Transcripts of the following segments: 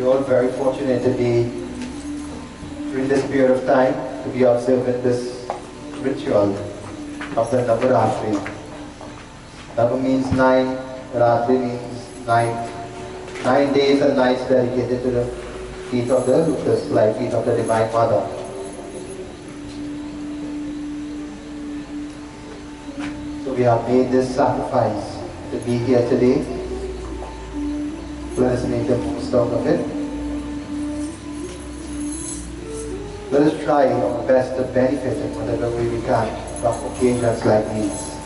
all very fortunate to be, during this period of time, to be observing this ritual of the Navaratri. Nava means 9, Ratri means night. 9 days and nights dedicated to the feet of the lotus, like feet of the Divine Mother. So we have made this sacrifice to be here today. Let us make the most out of it. Let us try our best to benefit in whatever way we can from occasions like these.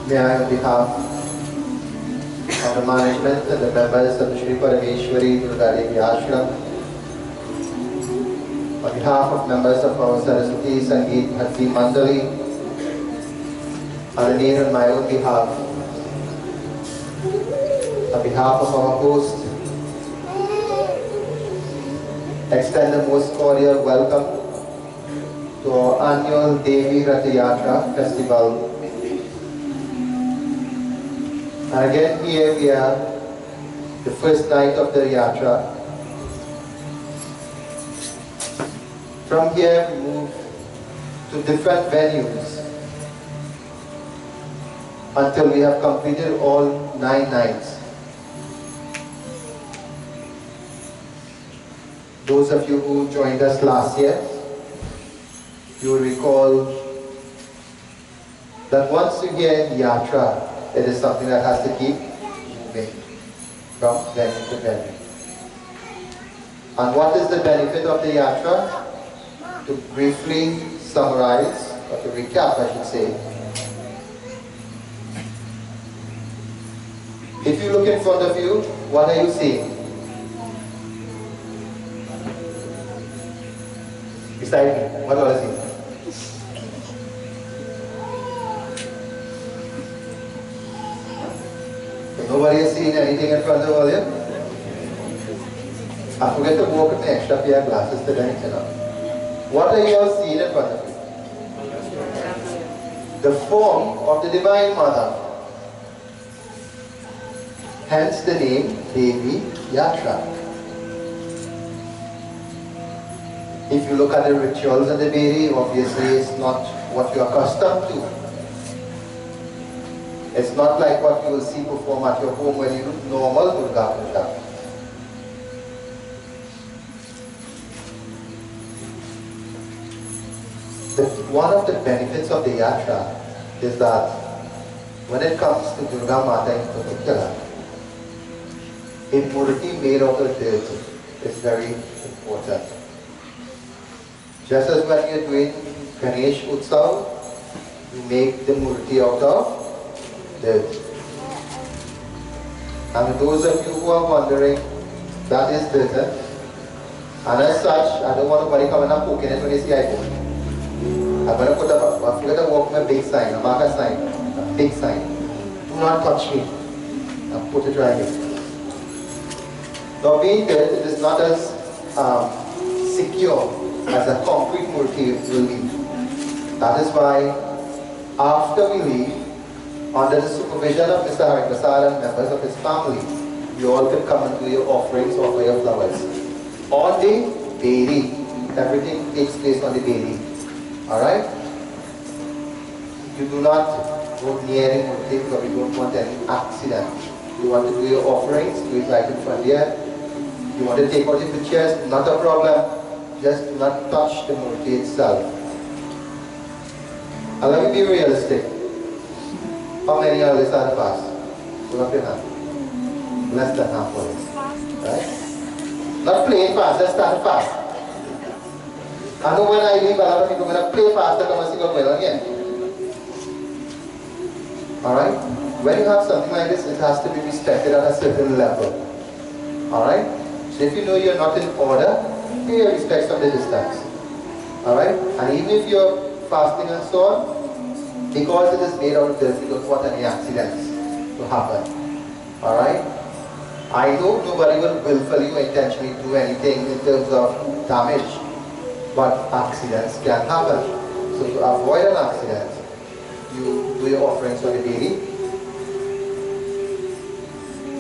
May I, on behalf of the management and the members of the Shri Parameshwari Durga Devi Ashram, on behalf of members of our Saraswati Sangeet Bhakti Mandali, and on my own behalf, on behalf of our host, extend the most cordial welcome to our annual Devi Ratha Yatra Festival. And again, here we are, the first night of the Yatra. From here, we move to different venues until we have completed all 9 nights. Those of you who joined us last year, you will recall that once you hear Yatra, it is something that has to keep moving from venue to venue. And what is the benefit of the Yatra? To briefly summarize, or to recap, I should say. If you look in front of you, what are you seeing? Beside me, what are you seeing? Nobody is seeing anything in front of all you? I forget to walk with my extra pair of glasses today, you know. What are you all seeing in front of you? The form of the Divine Mother. Hence the name Devi Yatra. If you look at the rituals of the Devi, obviously it's not what you're accustomed to. It's not like what you will see perform at your home when you do normal Durga Puja. One of the benefits of the Yatra is that when it comes to Durga Mata in particular, a morti made out of dirt is very important. Just as when you're doing Ganesh Utsav, you make the morti out of dirt. And those of you who are wondering, that is dirt. And as such, I don't want nobody coming and poking it when they see I poke. I'm going to put up, I'm going to walk my big sign, a marker sign, a big sign. Do not touch me. I'll put it right here. Now being dirt, it is not as secure as a concrete morti will be. That is why after we leave, under the supervision of Mr. Hari Prasad and members of his family, you all can come and do your offerings, offer your flowers. On the Deity, everything takes place on the Deity. Alright? You do not go near the morti because we don't want any accident. You want to do your offerings, do it right in front here. You want to take out the pictures, not a problem. Just do not touch the morti itself. And let me be realistic. How many are this at the fast? Put up your hand. Less than half of it. Right? Not playing fast, let's start fast. I know when I leave, a lot of people are going to play fast and come and see what's going on here. Alright? When you have something like this, it has to be respected at a certain level. Alright? So if you know you're not in order, pay your respects from the distance. Alright? And even if you're fasting and so on, because it is made out of dirt, you don't want any accidents to happen. Alright? I know nobody will willfully or intentionally do anything in terms of damage, but accidents can happen. So to avoid an accident, you do your offerings for the Deity.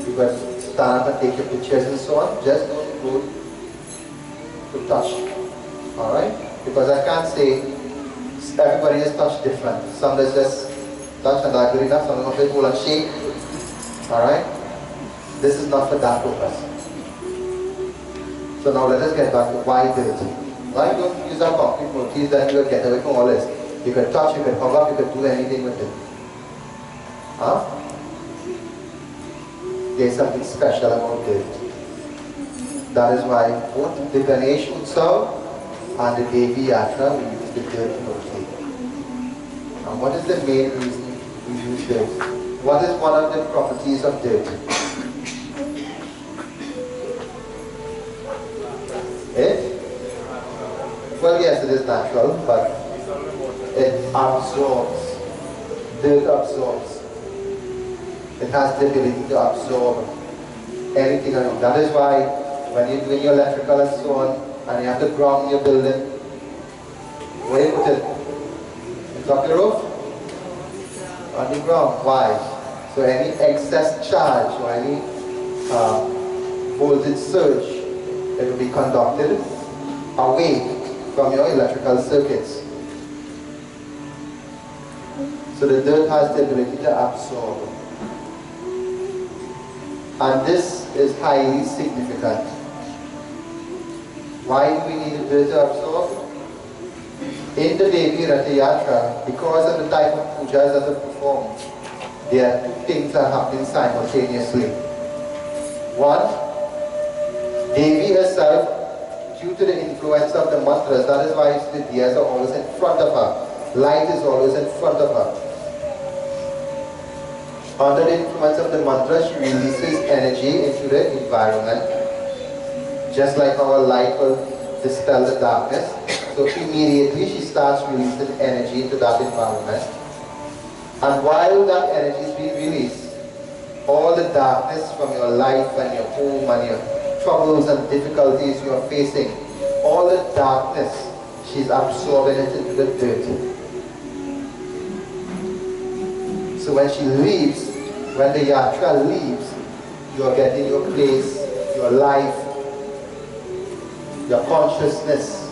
You can stand up and take your pictures and so on. Just don't go to touch. Alright? Because I can't say everybody is touched different. Some is just touch and that's good enough, some is going to hold and shake. Alright? This is not for that purpose. So now let us get back to why dirt. Why don't you use our concrete mortis, then you will get away from all this. You can touch, you can hug up, you can do anything with it. Huh? There's something special about dirt. That is why both the Ganesh Utsav and the Devi Yatra we use the dirt morti. And what is the main reason we use dirt? What is one of the properties of dirt? Well, yes, it is natural, but it absorbs. Dirt absorbs. It has the ability to absorb anything around. That is why when you're doing your electrical and so on, and you have to ground your building. Where you put it? On top of the roof? On the ground. Why? So any excess charge or any voltage surge, it will be conducted away from your electrical circuits. So the dirt has the ability to absorb. And this is highly significant. Why do we need the dirt to absorb? In the Devi Ratha Yatra, because of the type of pujas that are performed, there are two things that are happening simultaneously. One, Devi herself, due to the influence of the mantras, that is why the diyas are always in front of her. Light is always in front of her. Under the influence of the mantra, she releases energy into the environment. Just like our light will dispel the darkness, so immediately she starts releasing energy into that environment. And while that energy is being released, all the darkness from your life and your home and your troubles and difficulties you are facing, all the darkness, she's absorbing it into the dirt. So when she leaves, when the yatra leaves, you are getting your place, your life, your consciousness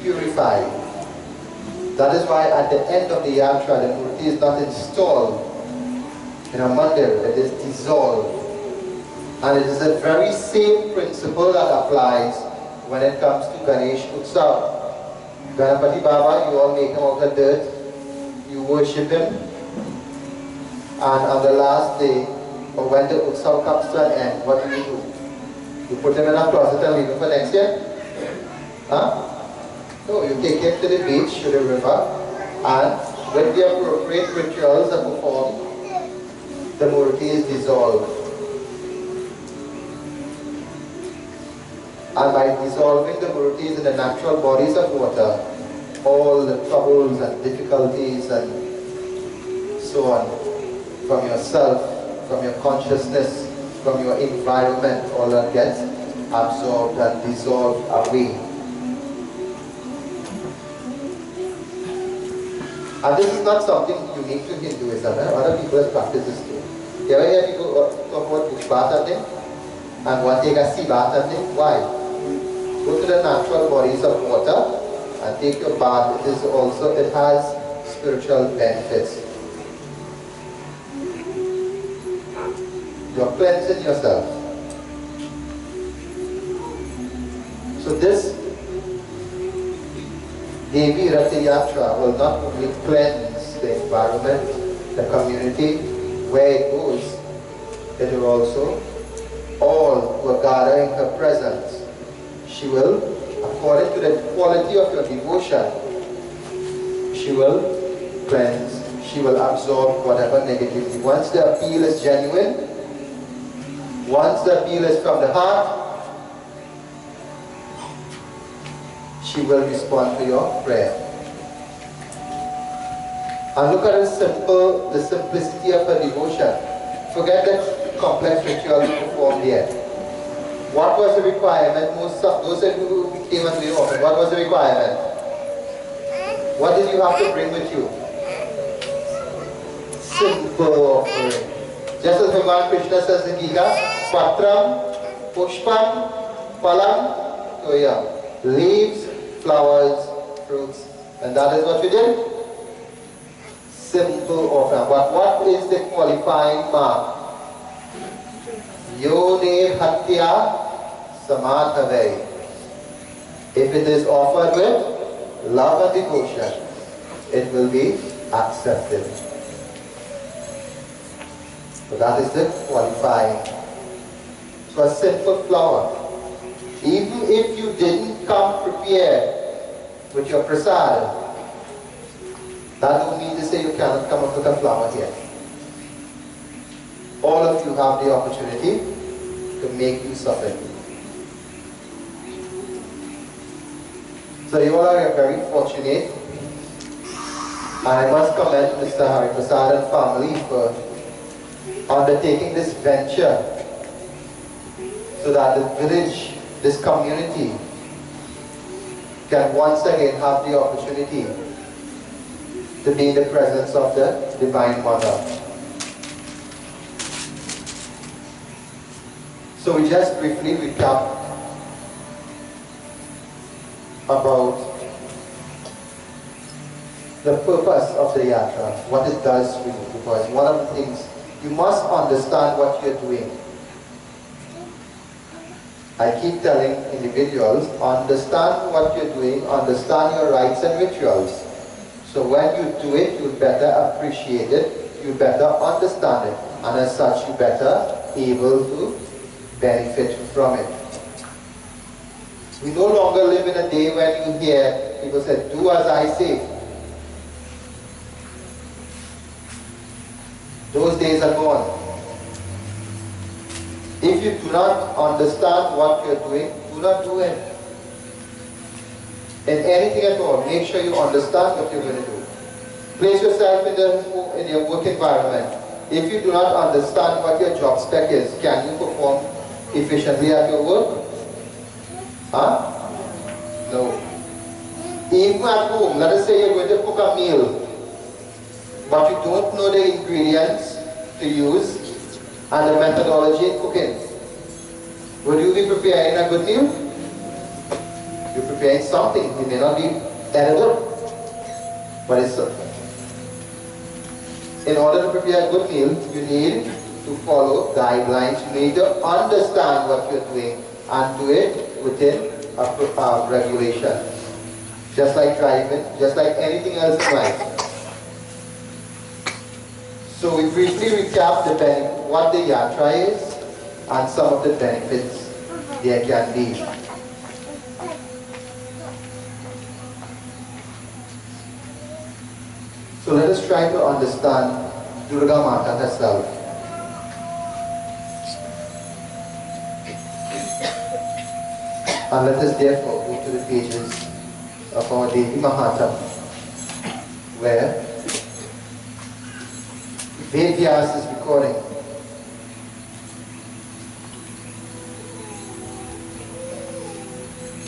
purified. That is why at the end of the yatra, the morti is not installed in a mandir, it is dissolved. And it is the very same principle that applies when it comes to Ganesh Utsav. Ganapati Baba, you all make him out of dirt, you worship him, and on the last day, or when the Utsav comes to an end, what do? You put him in a closet and leave him for next year? Huh? No, you take him to the beach, to the river, and with the appropriate rituals are performed, the morti is dissolved. And by dissolving the mortis in the natural bodies of water, all the troubles and difficulties and so on, from yourself, from your consciousness, from your environment, all that gets absorbed and dissolved away. And this is not something unique to Hinduism. Other people have practiced this too. You ever hear people talk about bush bath and thing? And one take a sea bath and thing? Why? Go to the natural bodies of water and take your bath. It has spiritual benefits. You're cleansing yourself. So this Devi Ratha Yatra will not only cleanse the environment, the community, where it goes, it will also, all who are gathered in her presence, she will, according to the quality of your devotion, she will cleanse, she will absorb whatever negativity. Once the appeal is genuine, once the appeal is from the heart, she will respond to your prayer. And look at the simplicity of her devotion. Forget the complex ritual you performed here. What was the requirement? Those who came and we offered, what was the requirement? What did you have to bring with you? Simple offering. Just as Bhagavan Krishna says in Gita, Patram, Pushpam, Palam, Toyam. Leaves, flowers, fruits. And that is what we did? Simple offering. But what is the qualifying mark? Yone Bhaktya Samadhave. If it is offered with love and devotion, it will be accepted. So that is the qualifying. So a simple flower. Even if you didn't come prepared with your prasad, that don't mean to say you cannot come up with a flower here. All of you have the opportunity to make use of it. So you all are very fortunate. And I must commend Mr. Hari Prasad and family for undertaking this venture so that the village, this community, can once again have the opportunity to be in the presence of the Divine Mother. So we just briefly recap about the purpose of the yatra, what it does for you, because one of the things, you must understand what you're doing. I keep telling individuals, understand what you're doing, understand your rites and rituals. So when you do it, you better appreciate it, you better understand it, and as such you better able to benefit from it. We no longer live in a day when you hear people say, do as I say. Those days are gone. If you do not understand what you're doing, do not do it. In anything at all, make sure you understand what you're going to do. Place yourself in your work environment. If you do not understand what your job spec is, can you perform efficiently at your work? Huh? No. Even at home, let us say you're going to cook a meal, but you don't know the ingredients to use and the methodology in cooking. Will you be preparing a good meal? You're preparing something. It may not be edible, but it's in order to prepare a good meal, you need to follow guidelines. You need to understand what you're doing and do it within a regulation. Just like driving, just like anything else in life. So we briefly recap what the yatra is and some of the benefits there can be. So let us try to understand Durga Mata herself. And let us therefore go to the pages of our Devi Mahata, where Vedyas is recording.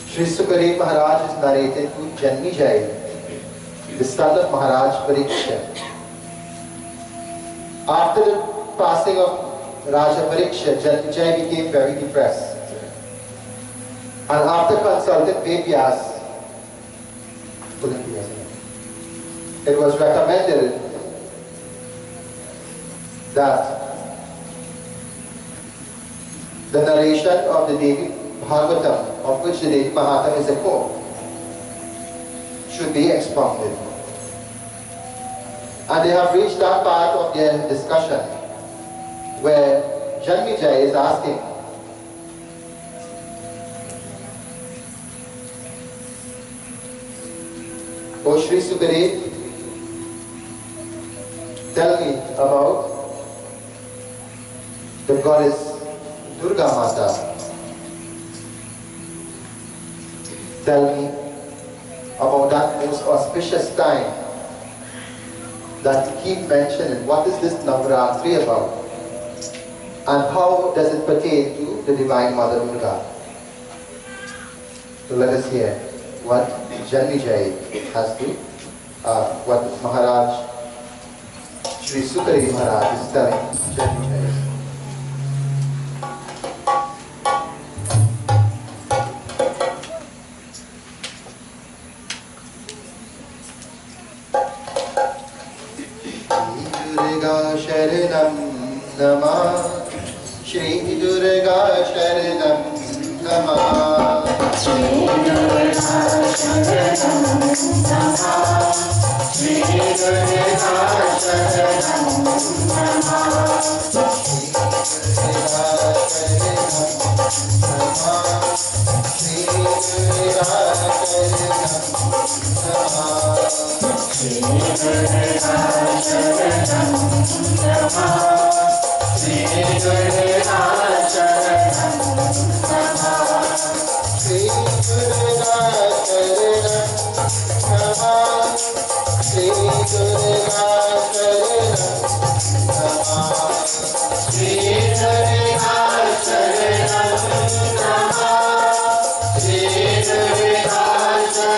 Shri Parameshwari Maharaj is narrating to Janmijai, the son of Maharaj Pariksha. After the passing of Raja Pariksha, Janmijai became very depressed. And after consulting Vedyas, it was recommended that the narration of the Devi Bhagavatam, of which the Devi Mahatam is a core, should be expounded. And they have reached that part of their discussion where Janmijai is asking, O Shri Sukadeva, tell me about the goddess Durga Mata. Tell me about that most auspicious time that you keep mentioning. What is this Navratri about? And how does it pertain to the Divine Mother Durga? So let us hear what Janmijai has to, what Maharaj, Shri Sukadeva Maharaj is telling Janmijai. Sharanam Namah Shri Durga Sharanam Namah Shri Durga Sharanam Namah Shri Durga Sharanam Namah Shri Durga Sharanam Namah Shri Durga Sharanam Namah Shri Durga Sharanam Namah Shri Durga Sharanam Namah Shri Durga Sharanam Namah Shri Durga Sharanam Namah Shri Durga Sharanam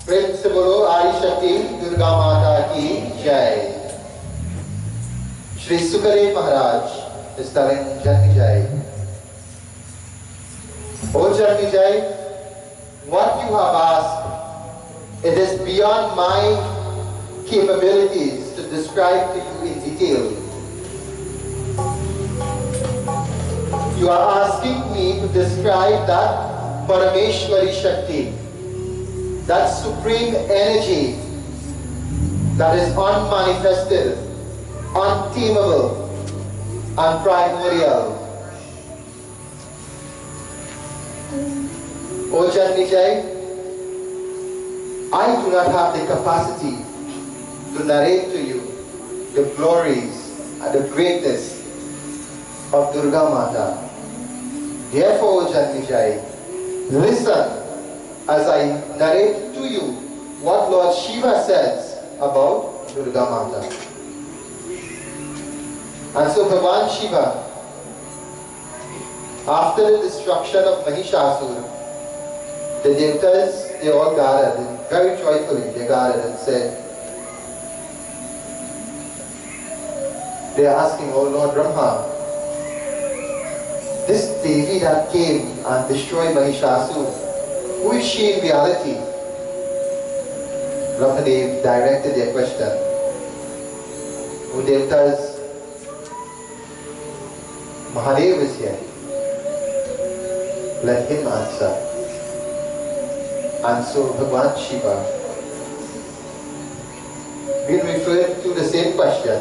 प्रेम से बोलो आदि शक्ति दुर्गा माता की जय। श्री सुखदेव महाराज is telling Janmijai, O Janmijai, what you have asked, it is beyond my capabilities to describe to you in detail. You are asking me to describe that Parameshwari Shakti, that supreme energy that is unmanifested, untamable, and primordial. O Janmijai, I do not have the capacity to narrate to you the glories and the greatness of Durga Mata. Therefore, O Janmijai, listen as I narrate to you what Lord Shiva says about Durga Mata. And so Bhagavan Shiva, after the destruction of Mahishasura, the Devatas, they all gathered, and very joyfully they gathered and said, they are asking, O Lord Brahma, this Devi that came and destroyed Mahishasura, who is she in reality? Brahmadev directed their question. O Devatas, Mahadev is here. Let him answer. And so Bhagavan Shiva, being referred to the same question,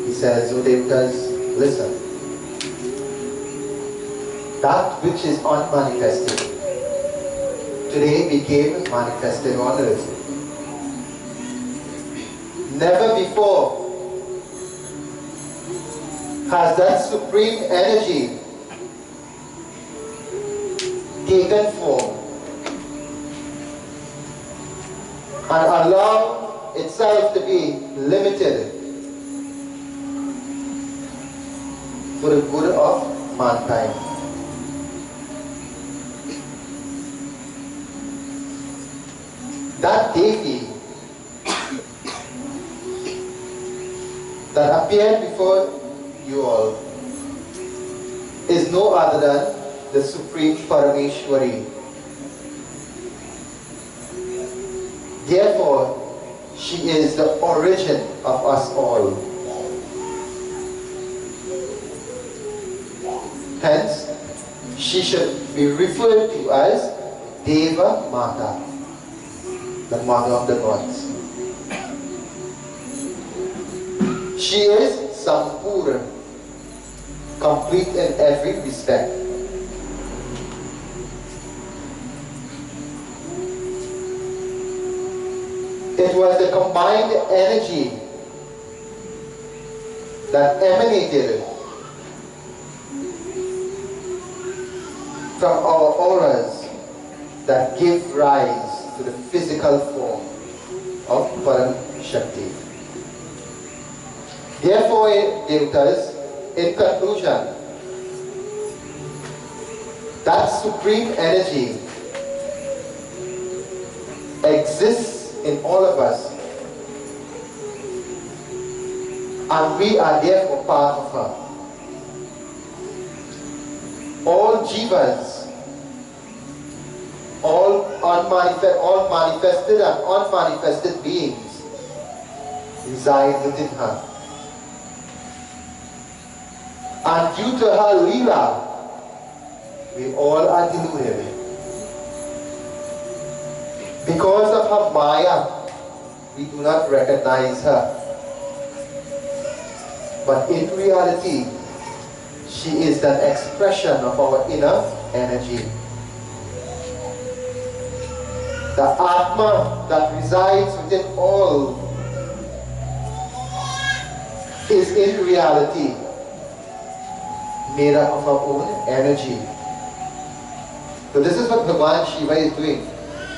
he says, O Devatas, listen. That which is unmanifested today became manifested on earth. Never before has that supreme energy taken form and allowed itself to be limited for the good of mankind. That Deity that appeared before you all is no other than the Supreme Parameshwari. Therefore, she is the origin of us all. Hence, she should be referred to as Deva Mata, the mother of the gods. She is Sampurna, complete in every respect. It was the combined energy that emanated from our auras that give rise to the physical form of Param Shakti. Therefore, Devatas, in conclusion, That supreme energy exists in all of us, and we are therefore part of her. All jivas, all manifested and unmanifested beings reside within her. And due to her leela, we all are deluded. Because of her maya, we do not recognize her. But in reality, she is an expression of our inner energy. The Atma that resides within all is in reality made up of our own energy. So this is what Bhagavan Shiva is doing.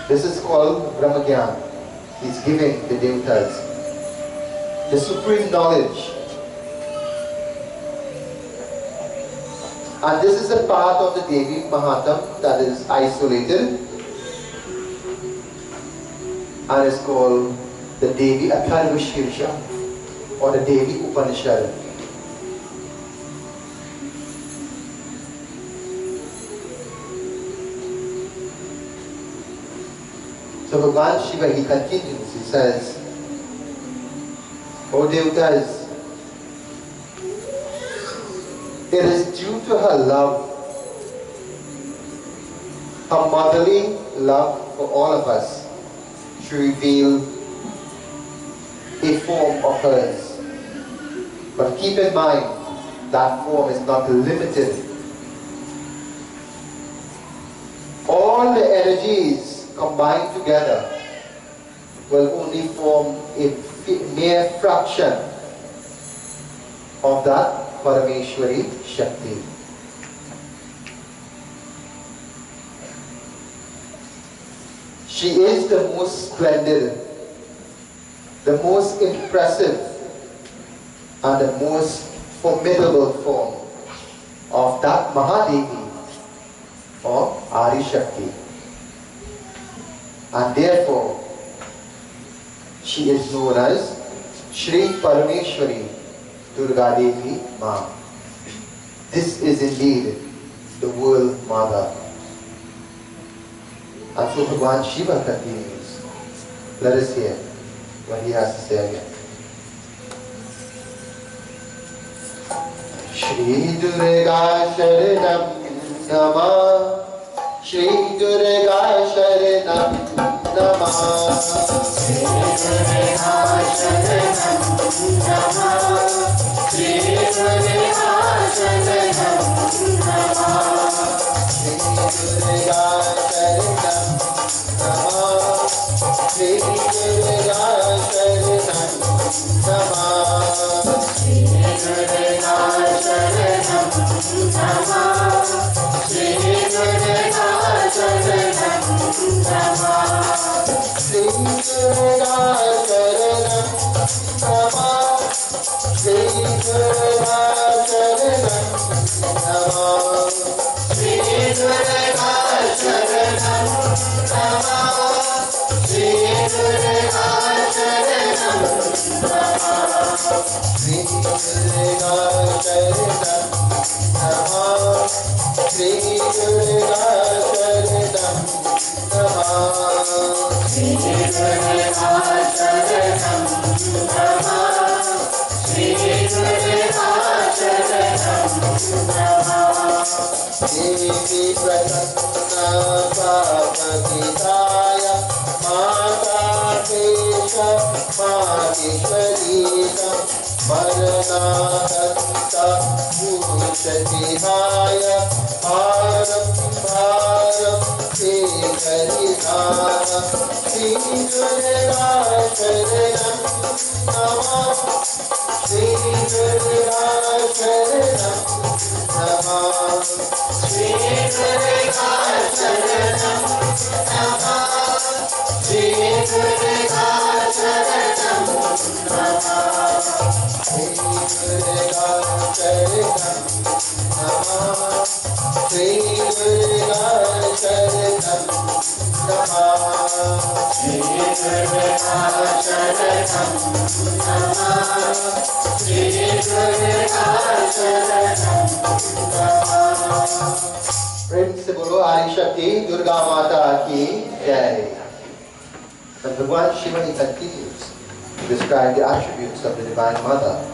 This is called Brahmagyan. He's giving the Devatas the supreme knowledge. And this is a part of the Devi Mahatam that is isolated and is called the Devi Atharvashirsha or the Devi Upanishad. So Bhagavan Shiva, he continues, he says, O Devatas, it is due to her love, her motherly love for all of us, to reveal a form of hers. But keep in mind, that form is not limited. All the energies combined together will only form a mere fraction of that Parameshwari Shakti. She is the most splendid, the most impressive, and the most formidable form of that Mahadevi or Adi Shakti. And therefore, she is known as Shri Parameshwari Durga Devi Ma. This is indeed the world mother. And so Bhagavan Shiva continues. Let us hear what he has to say again. Shri Durga Sharanam Namah, Shri Durga Sharanam Namah, Shri Durga Sharanam Namah, Shri Durga Sharanam Namah, Shri Durga Sharanam Namah, Shri Durga Sharanam Namah, Shri Durga Sharanam Namah, Shri Durga Sharanam Namah, Shri Durga Sharanam Namah, Shri Durga Sharanam Namah, Shri Durga Sharanam Namah, Shri Durga Sharanam Namah, Shri Durga Sharanam Namah, Shri Durga Sharanam Namah, Shri Durga Sharanam Namah, Shri Durga Sharanam Namah, Devi Ratha Yatra Mata Kesha Maheshwarita Maranatha Bhushatihaya Bharam Bharam Teharitana Shri Durga Sharanam Namah, Shri Durga Sharanam Namah, Shri Durga Sharanam Namah, Shri Durga Sharanam Namah, Shri Durga Sharanam Namah, Shri Durga Sharanam Namah. Shri Durga Sharanam Namah. Shri Durga Sharanam Namah. Prem se bolo Adi Shakti Durga Mata ki Jai. And Bhagwan Shiva he continues to describe the attributes of the Divine Mother.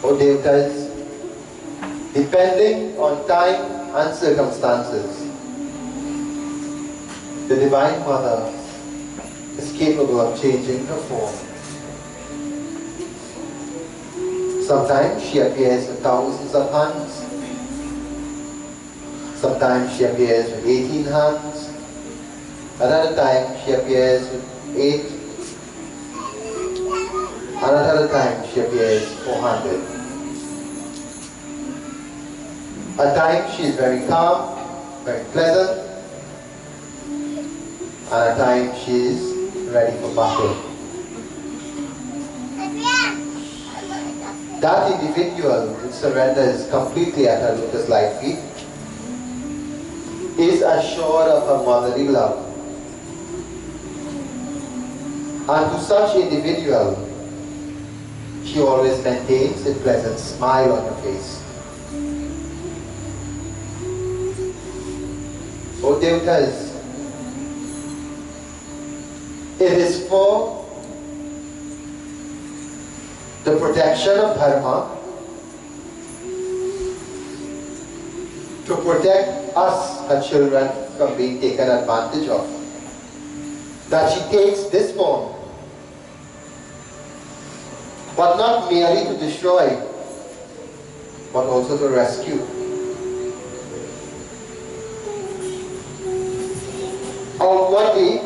O Devatas, depending on time and circumstances, the Divine Mother is capable of changing her form. Sometimes she appears with thousands of hands. Sometimes she appears with 18 hands. Another time she appears with 8. Another time she appears 400. At times she is very calm, very pleasant. And at times she is ready for battle. That individual who surrenders completely at her lotus-like feet is assured of her motherly love. And to such individual, she always maintains a pleasant smile on her face. O Devatas, it is for the protection of Dharma, to protect us, her children, from being taken advantage of, that she takes this form, but not merely to destroy, but also to rescue. Outwardly,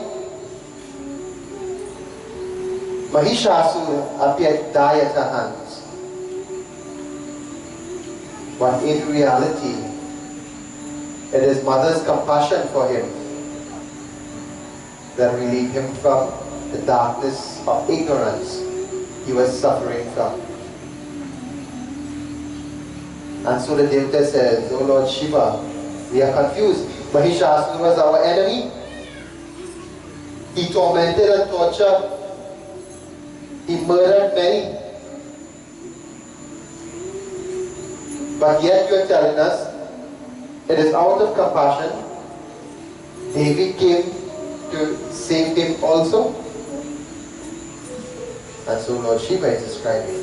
Mahishasura appeared to die at her hands, but in reality, it is Mother's compassion for him that relieved him from the darkness of ignorance he was suffering from. And so the Devata says, "O Lord Shiva, we are confused. Mahishasura was our enemy. He tormented and tortured. He murdered many. But yet you are telling us it is out of compassion Devi came to save him also." And so Lord Shiva is describing.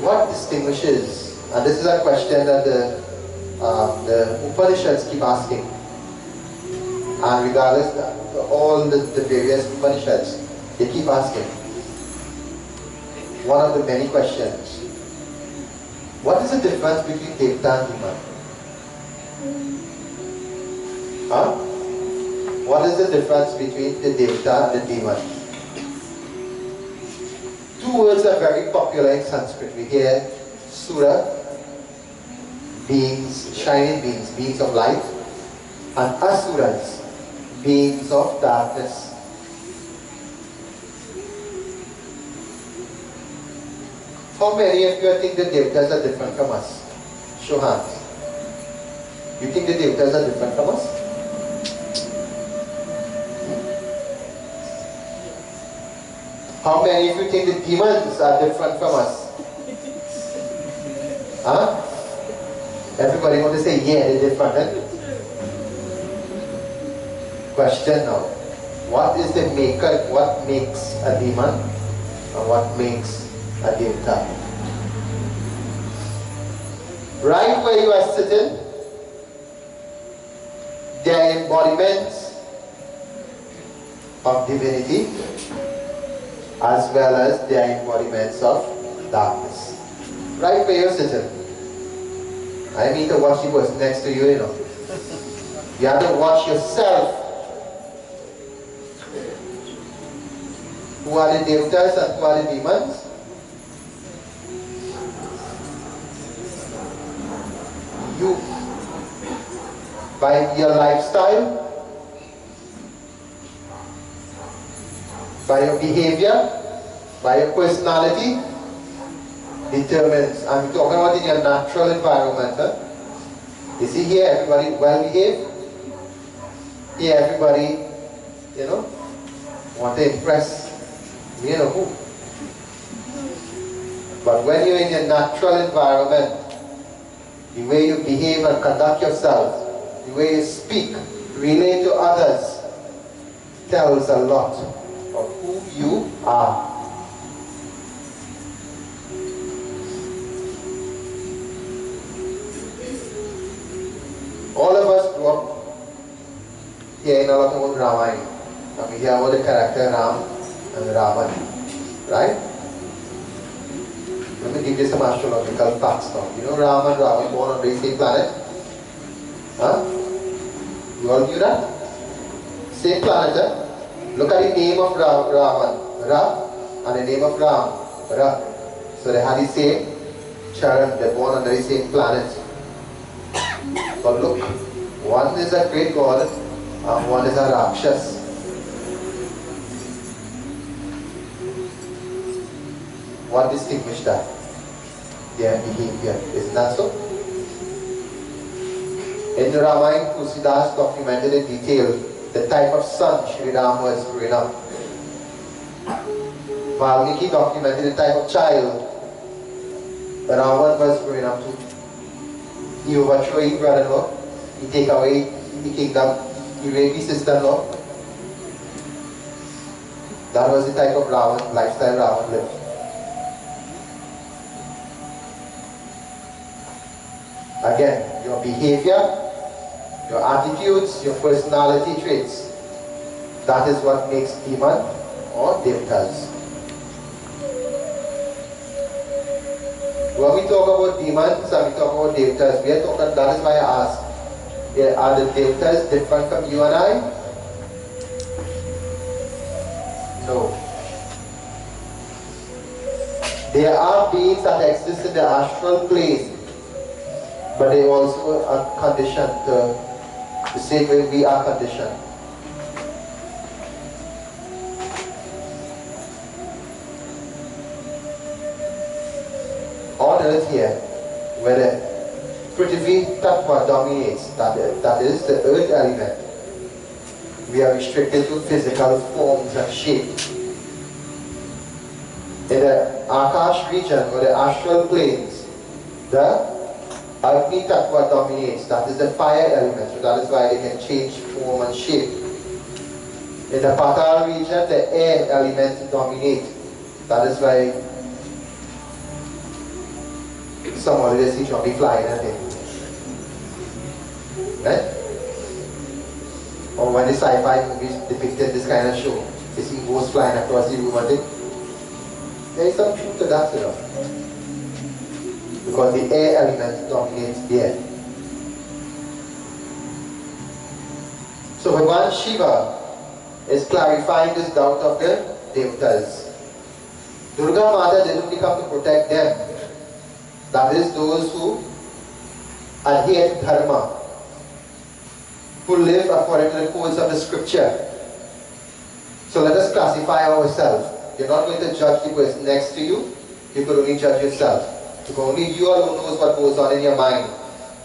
What distinguishes, and this is a question that the Upanishads keep asking, and regardless of all the various Upanishads, they keep asking, one of the many questions, what is the difference between Devta and Demon? Huh? What is the difference between the Devta and the Demon? Two words are very popular in Sanskrit. We hear Sura, beings, shining beings, beings of light, and asuras, beings of darkness. How many of you think the Devatas are different from us? Show hands. You think the Devatas are different from us? How many of you think the demons are different from us? Huh? Everybody want to say, yeah, they're different. Eh? Question now. What is the maker, what makes a demon and what makes a Devta? Right where you are sitting, they are embodiments of divinity as well as they are embodiments of darkness. Right where you are sitting. I mean to watch the person next to you, you know. You have to watch yourself. Who are the Devatas and who are the demons? You, by your lifestyle, by your behavior, by your personality, determines. I'm talking about in your natural environment. Huh? You see here, everybody well behaved. Here, everybody, want to impress, who. But when you're in your natural environment, the way you behave and conduct yourself, the way you speak, relate to others, tells a lot of who you are. All of us grew up hearing a lot about Ramayana. And we hear about the character Ram and Ravan. Right? Let me give you some astrological facts now. You know Ram and Ravan born on the same planet? Huh? You all knew that? Same planet, huh? Look at the name of Ravan, Ra, and the name of Ram, Ra. So they had the same children, they're born on the same planet. But look, one is a great god and one is a Rakshas. What distinguishes that? Their behavior. Isn't that so? In the Ramayana, Tusidas documented in detail the type of son Shri Ram was growing up. Valmiki documented the type of child Ravan was growing up to. He overthrew his brother-in-law, he take away the kingdom, he raped his sister-in-law. That was the type of lifestyle Ravan lived. Again, your behavior, your attitudes, your personality traits, that is what makes demon or devatas. When we talk about demons and we talk about devatas, we are talking, that is why I asked, are the devatas different from you and I? No. There are beings that exist in the astral plane, but they also are conditioned the same way we are conditioned. On earth here, where the Prithvi Tattva dominates, that is the earth element, we are restricted to physical forms and shapes. In the Akash region or the astral planes, the Agni Tattva dominates, that is the fire element, so that is why they can change form and shape. In the Patal region, the air element dominates, that is why somebody will see Johnny flying at him. Right? Or when the sci-fi movies depicted this kind of show, you see ghosts flying across the room and thing. There is some truth to that, because the air element dominates the air. So Bhagavan Shiva is clarifying this doubt of the devatas. Durga Mata didn't come to protect them. That is those who adhere to dharma, who live according to the codes of the scripture. So let us classify ourselves. You're not going to judge the person next to you, you could only judge yourself. Because only you alone knows what goes on in your mind.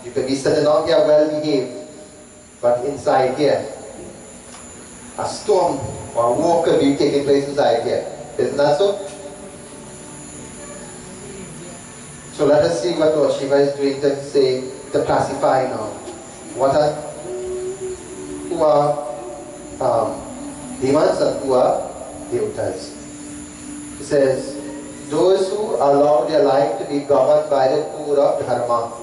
You can be sitting out here well behaved, but inside here, a storm or a war could be taking place inside here. Isn't that so? So let us see what Lord Shiva is doing to say, to classify now. Who are demons and who are devatas. It says, those who allow their life to be governed by the code of dharma,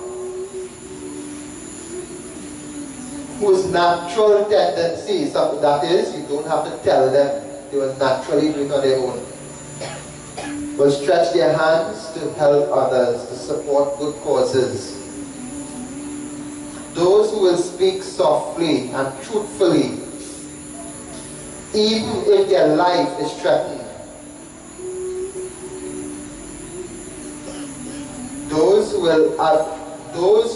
whose natural tendencies, that is, you don't have to tell them, they will naturally do it on their own, will stretch their hands to help others, to support good causes. Those who will speak softly and truthfully, even if their life is threatened. Those who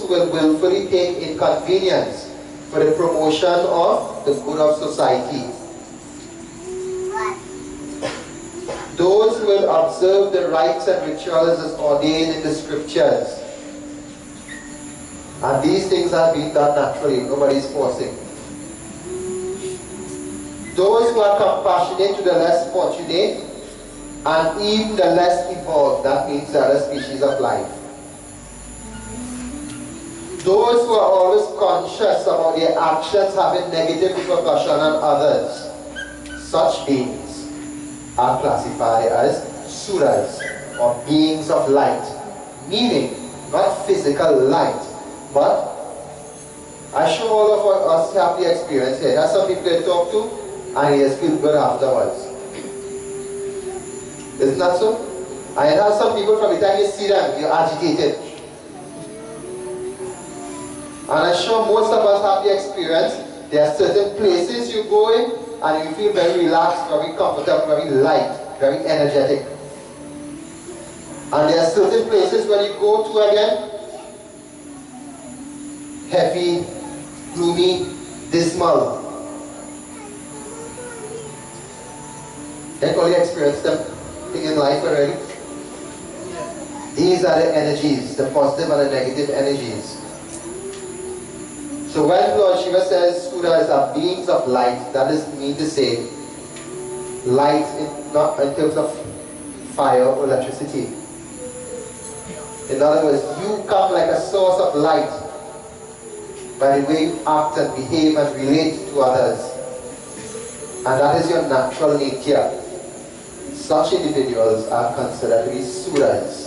will willfully take inconvenience for the promotion of the good of society. Those who will observe the rites and rituals as ordained in the scriptures. And these things are being done naturally, nobody is forcing. Those who are compassionate to the less fortunate and even the less evolved, that means the other species of life. Those who are always conscious about their actions having negative repercussion on others, such beings are classified as suras, or beings of light, meaning not physical light, but I'm sure all of us have the experience here. There are some people you talk to and you just feel good afterwards. Isn't that so? And you have some people from the time you see them, you're agitated. And I'm sure most of us have the experience. There are certain places you go in and you feel very relaxed, very comfortable, very light, very energetic. And there are certain places where you go to again, heavy, gloomy, dismal. Have you experienced them in life already? These are the energies, the positive and the negative energies. So when Lord Shiva says Suras are beings of light, that is mean to say light not in terms of fire or electricity. In other words, you come like a source of light by the way you act and behave and relate to others. And that is your natural nature. Such individuals are considered to be Suras.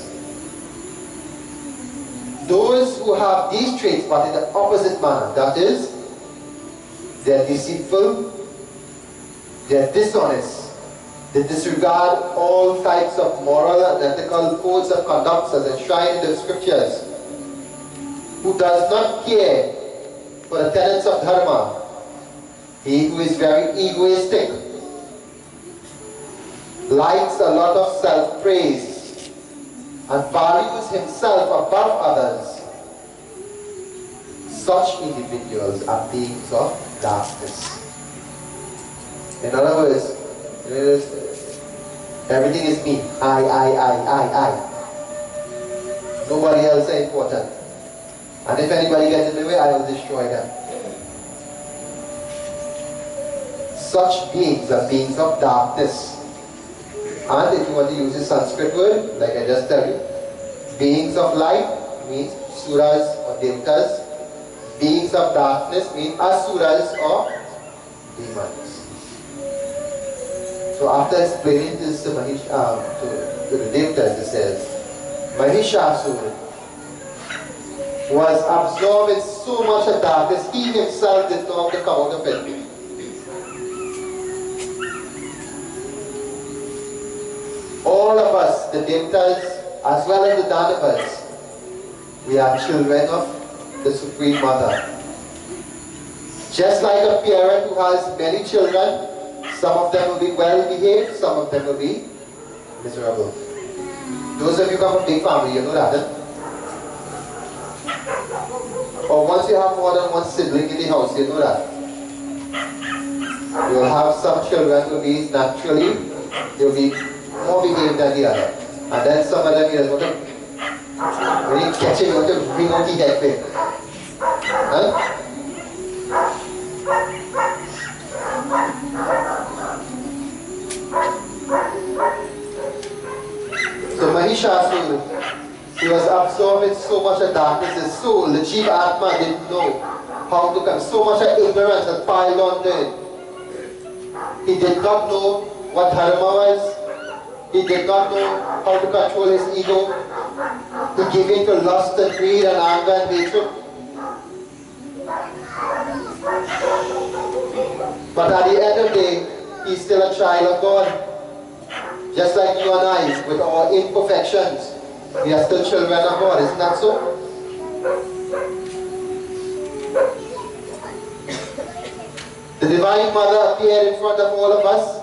Those who have these traits but in the opposite manner, that is, they are deceitful, they are dishonest, they disregard all types of moral and ethical codes of conduct as enshrined in the scriptures, who does not care for the tenets of dharma, he who is very egoistic, likes a lot of self-praise, and values himself above others. Such individuals are beings of darkness. In other words, everything is me. I. Nobody else is important. And if anybody gets in the way, I will destroy them. Such beings are beings of darkness. And if you want to use a Sanskrit word, like I just tell you, beings of light means suras or devatas. Beings of darkness mean asuras or demons. So after explaining this to the devatas, it says, Mahishasura was absorbed in so much of darkness, he himself did not come out of it. All of us, the devatas as well as the danavas, we are children of the Supreme Mother. Just like a parent who has many children, some of them will be well behaved, some of them will be miserable. Those of you come from a big family, you know that. Eh? Or once you have more than one sibling in the house, you know that. You will have some children who will be naturally, they will be more behaved than the other. And then some of them you want to really catch it, you want to bring out the head with. Huh? So Mahishasura, he was absorbed in so much of darkness, his soul, the Jiva Atma didn't know how to come. So much of ignorance had piled on there. He did not know what dharma was. He did not know how to control his ego. He gave in to lust and greed and anger and hatred. But at the end of the day, he's still a child of God. Just like you and I, with our imperfections, we are still children of God. Isn't that so? The Divine Mother appeared in front of all of us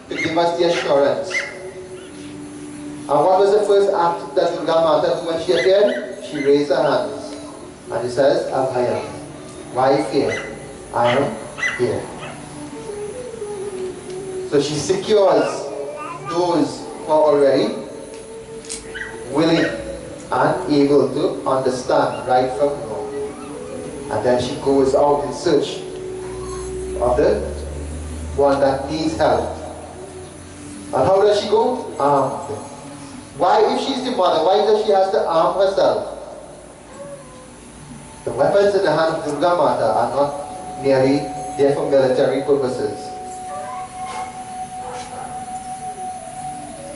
to give us the assurance. And what was the first act that Durga Mata did when she appeared? She raised her hands. And she says, Abhaya. Why fear? I am here. So she secures those who are already willing and able to understand right from wrong. And then she goes out in search of the one that needs help. And how does she go? Armed. Why, if she's the mother, why does she have to arm herself? The weapons in the hand of Durga Mata are not merely there for military purposes.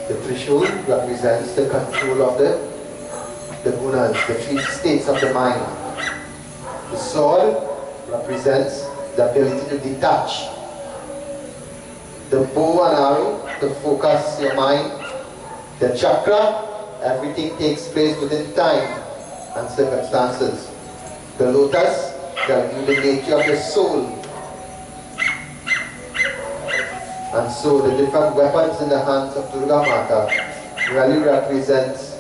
The Trishul represents the control of the gunas, the three states of the mind. The sword represents the ability to detach. The bow and arrow to focus your mind. The chakra, everything takes place within time and circumstances. The lotus tells you the nature of the soul. And so the different weapons in the hands of Durga Mata really represents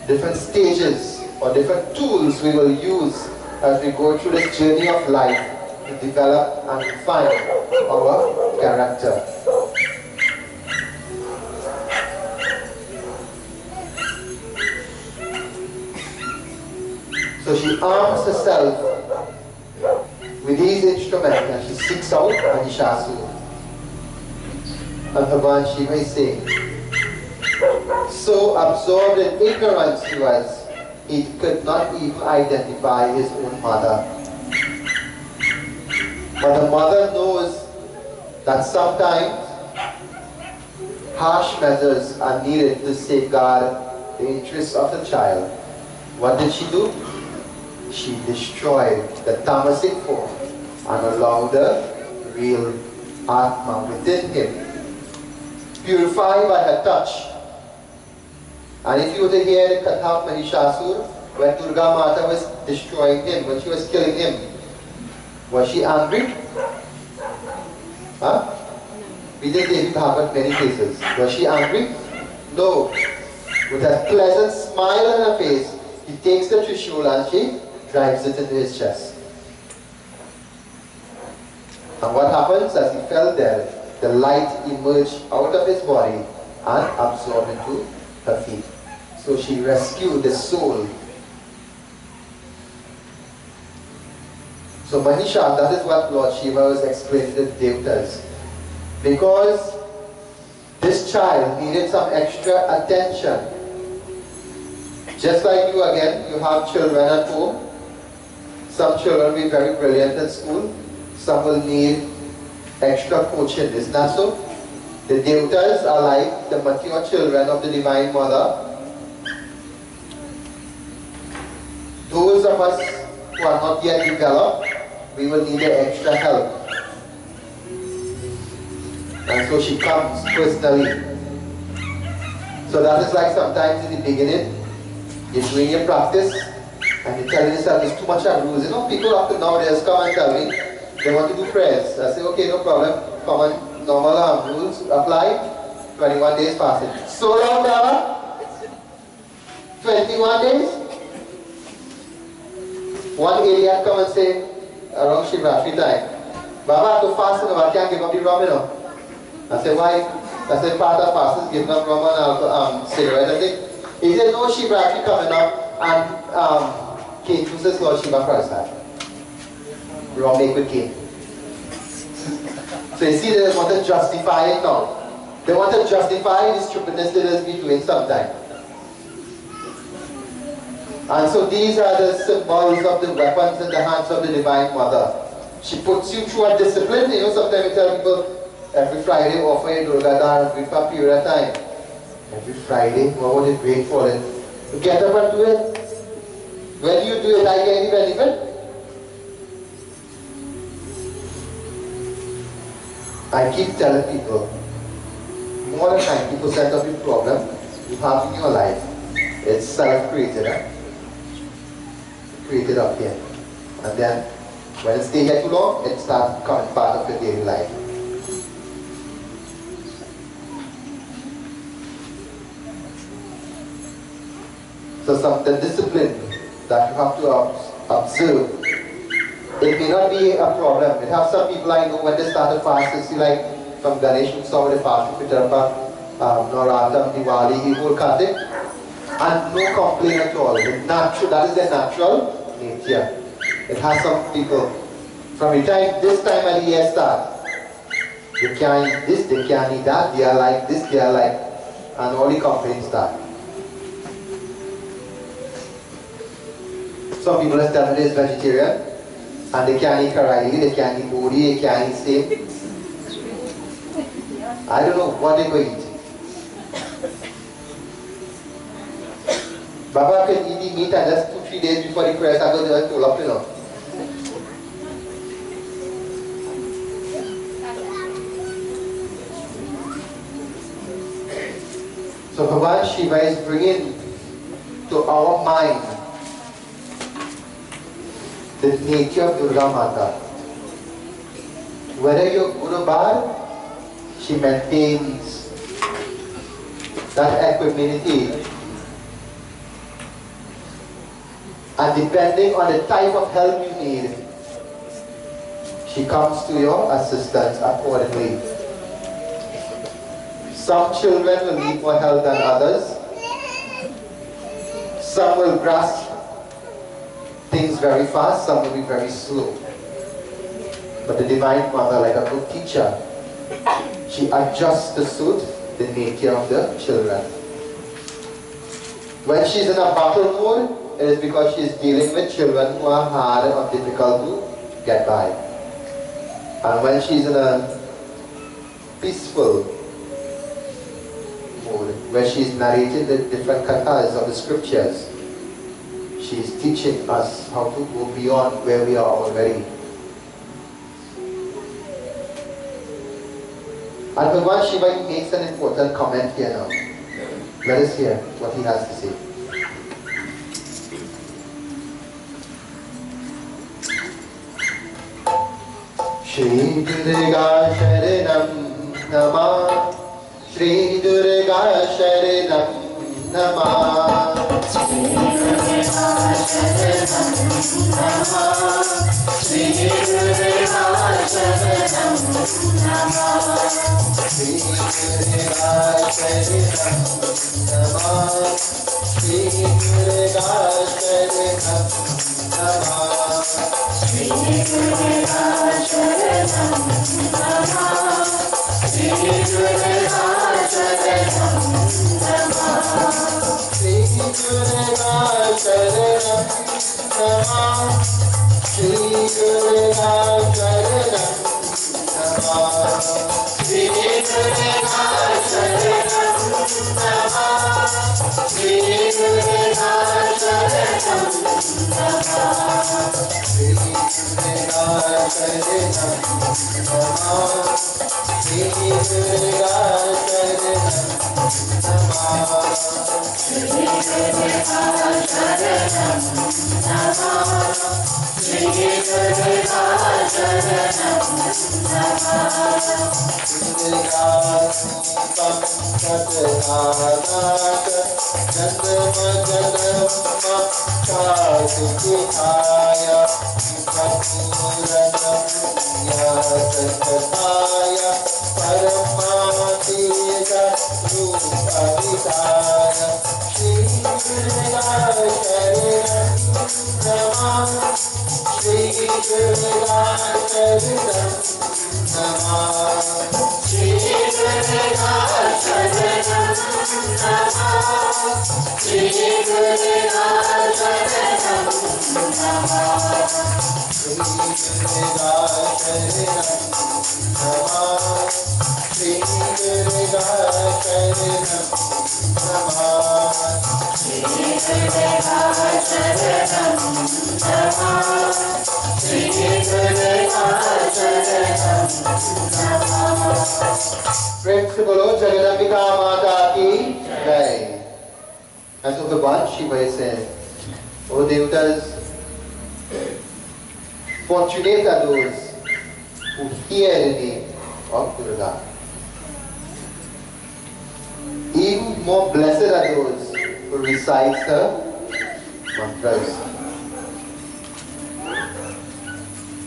different stages or different tools we will use as we go through this journey of life to develop and refine our character. So she arms herself with these instruments and she seeks out Mahishasura. And Bhagavan Shiva is saying, so absorbed in ignorance he was, he could not even identify his own mother. But the mother knows that sometimes harsh measures are needed to safeguard the interests of the child. What did she do? She destroyed the tamasic form and allowed the real Atma within him purified by her touch. And if you were to hear the Katha of Mahishasura, when Durga Mata was destroying him, when she was killing him, was she angry? Huh? We did Devi Bhagavad many cases. Was she angry? No. With a pleasant smile on her face, he takes the Trishul and she drives it into his chest. And what happens as he fell dead? The light emerged out of his body and absorbed into her feet. So she rescued the soul. So Mahisha, that is what Lord Shiva was explaining to the Devatas. Because this child needed some extra attention. Just like you again, you have children at home. Some children will be very brilliant in school. Some will need extra coaching. Isn't that so? The Devatas are like the mature children of the Divine Mother. Those of us who are not yet developed, we will need extra help. And so she comes personally. So that is like sometimes in the beginning, you're doing your practice and you're telling yourself there's too much rules. You know, people up to nowadays come and tell me they want to do prayers. I say, okay, no problem. Come on, normal rules apply. 21 days fasting. So long, Baba? 21 days? One idiot come and say, around Shivratri time, Baba, I have to fast, I can't give up the rum, you know. I said, why? I said, part of fast is giving up rum and alcohol, cigarette and thing. He said, no, Shivratri coming up and cane juice is Lord Shiva Prasad. Rum make with cane. So you see, they want to justify it now. They want to justify the stupidness they just be doing sometimes. And so these are the symbols of the weapons in the hands of the Divine Mother. She puts you through a discipline. You know, sometimes we tell people, every Friday offer a Durga dance for a period of time. Every Friday, what would it wait for it? You get up and do it. When you do it, I get any benefit. I keep telling people, more than 90% of the problem you have in your life is self-created. Created up here. And then when it stays here too long, it starts becoming part of your daily life. So the discipline that you have to observe, it may not be a problem. It has some people I know when they start a fast, you see like from Ganesh Utsav, they fast for Pitarapa, Naratam, Diwali, he will cut it, and no complaint at all. That is their natural nature. It has some people, from this time of the year start, they can't eat this, they can't eat that, they are like this, they are like, and all the complaints start. Some people are telling is vegetarian, and they can't eat karahi, they can't eat buri, they can't eat steak. I don't know what they could eat. Baba can eat the meat and just 2-3 days before the prayers, I go there and pull up, you know. So Bhagavan Shiva is bringing to our mind the nature of Durga Mata. Whether you're good or bad, she maintains that equanimity. And depending on the type of help you need, she comes to your assistance accordingly. Some children will need more help than others. Some will grasp things very fast, some will be very slow. But the Divine Mother, like a good teacher, she adjusts to suit the nature of the children. When she's in a battle mode, it is because she is dealing with children who are hard or difficult to get by. And when she's in a peaceful mode, where she's narrating the different kathas of the scriptures, she's teaching us how to go beyond where we are already. And Bhagavan Shiva makes an important comment here now. Let us hear what he has to say. Shri Durga Sharanam Namah, Shri Durga Sharanam Namah, Shri Durga Sharanam Namah, Shri Durga Sharanam Namah, Shri Durga Sharanam Namah, Shri Durga Sharanam Namah, Shri Durga Sharanam Namah, Shri Durga Sharanam Namah, Shri Durga Sharanam Namah, Shri Durga Sharanam Namah, Shri Durga Sharanam Namah, Shri Durga Sharanam Namah, Shri Durga Sharanam Namah, Shri Durga Sharanam Namah, Shri Durga Sharanam Namah, Shri Durga Sharanam Namah, Durga Rupam Satnanat Janma Janma Chatukhaya Mukhapuranam Yasataya Paramatita Rupaditaya Shri Durga Sharanam Namah, Shri Durga Sharanam Namah, Shri Durga Sharanam Namah, Shri Durga Sharanam Namah, Shri Durga Sharanam Namah, Shri Durga Sharanam Namah, Shri Durga Sharanam Namah, Shri Durga Sharanam Namah. Prem se bolo Jagadambika Mata ki jai. And so Bhagavan Shiva is saying, O Devatas, fortunate are those who hear the name of Durga. Even more blessed are those who recite her mantras.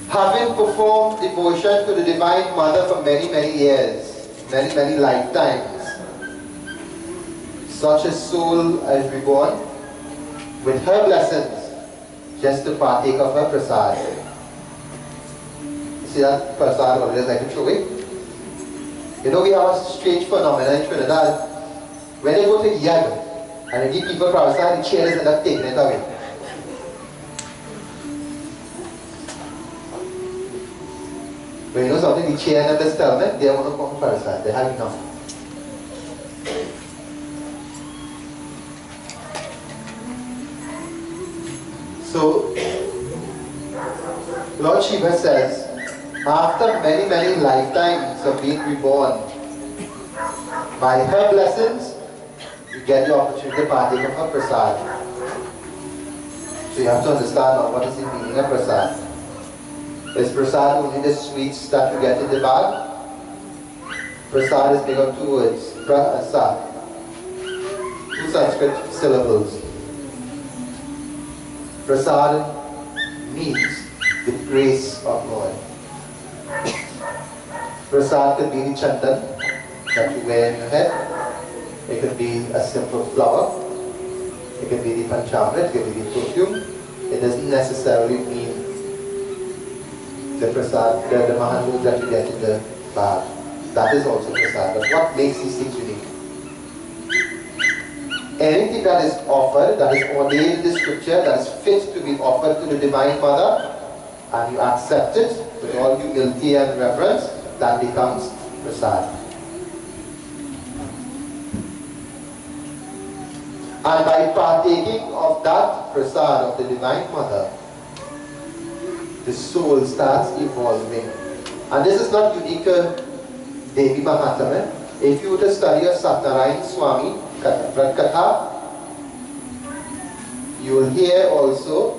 Having performed devotion to the Divine Mother for many, many years, many, many lifetimes, such a soul is reborn with her blessings just to partake of her prasad. See that prasad always like to throw it? You know, we have a strange phenomenon in Trinidad. When they go to Yag and they give people prasad, the chairs end up taking it away. But you know something, the chair and the stomach, they want to come for prasad. They have enough. So, Lord Shiva says, after many, many lifetimes of being reborn, by her blessings, you get the opportunity to partake of her prasad. So you have to understand now what is the meaning of prasad. Is prasad only the sweets that you get in the bag? Prasad is made of two words, pra and sa. Two Sanskrit syllables. Prasad means the grace of Lord. Prasad could be the chandan that you wear in your head. It could be a simple flower. It could be the panchamrit, it could be the perfume. It doesn't necessarily mean the prasad, the mahanmood that you get in the bag. That is also prasad. But what makes these things unique? Anything that is offered, that is ordained in the scripture, that is fit to be offered to the Divine Mother, and you accept it with all humility and reverence, that becomes prasad. And by partaking of that prasad of the Divine Mother, the soul starts evolving. And this is not unique to Devi Mahatma. If you were to study a Satnarayan Swami Vratkatha, you will hear also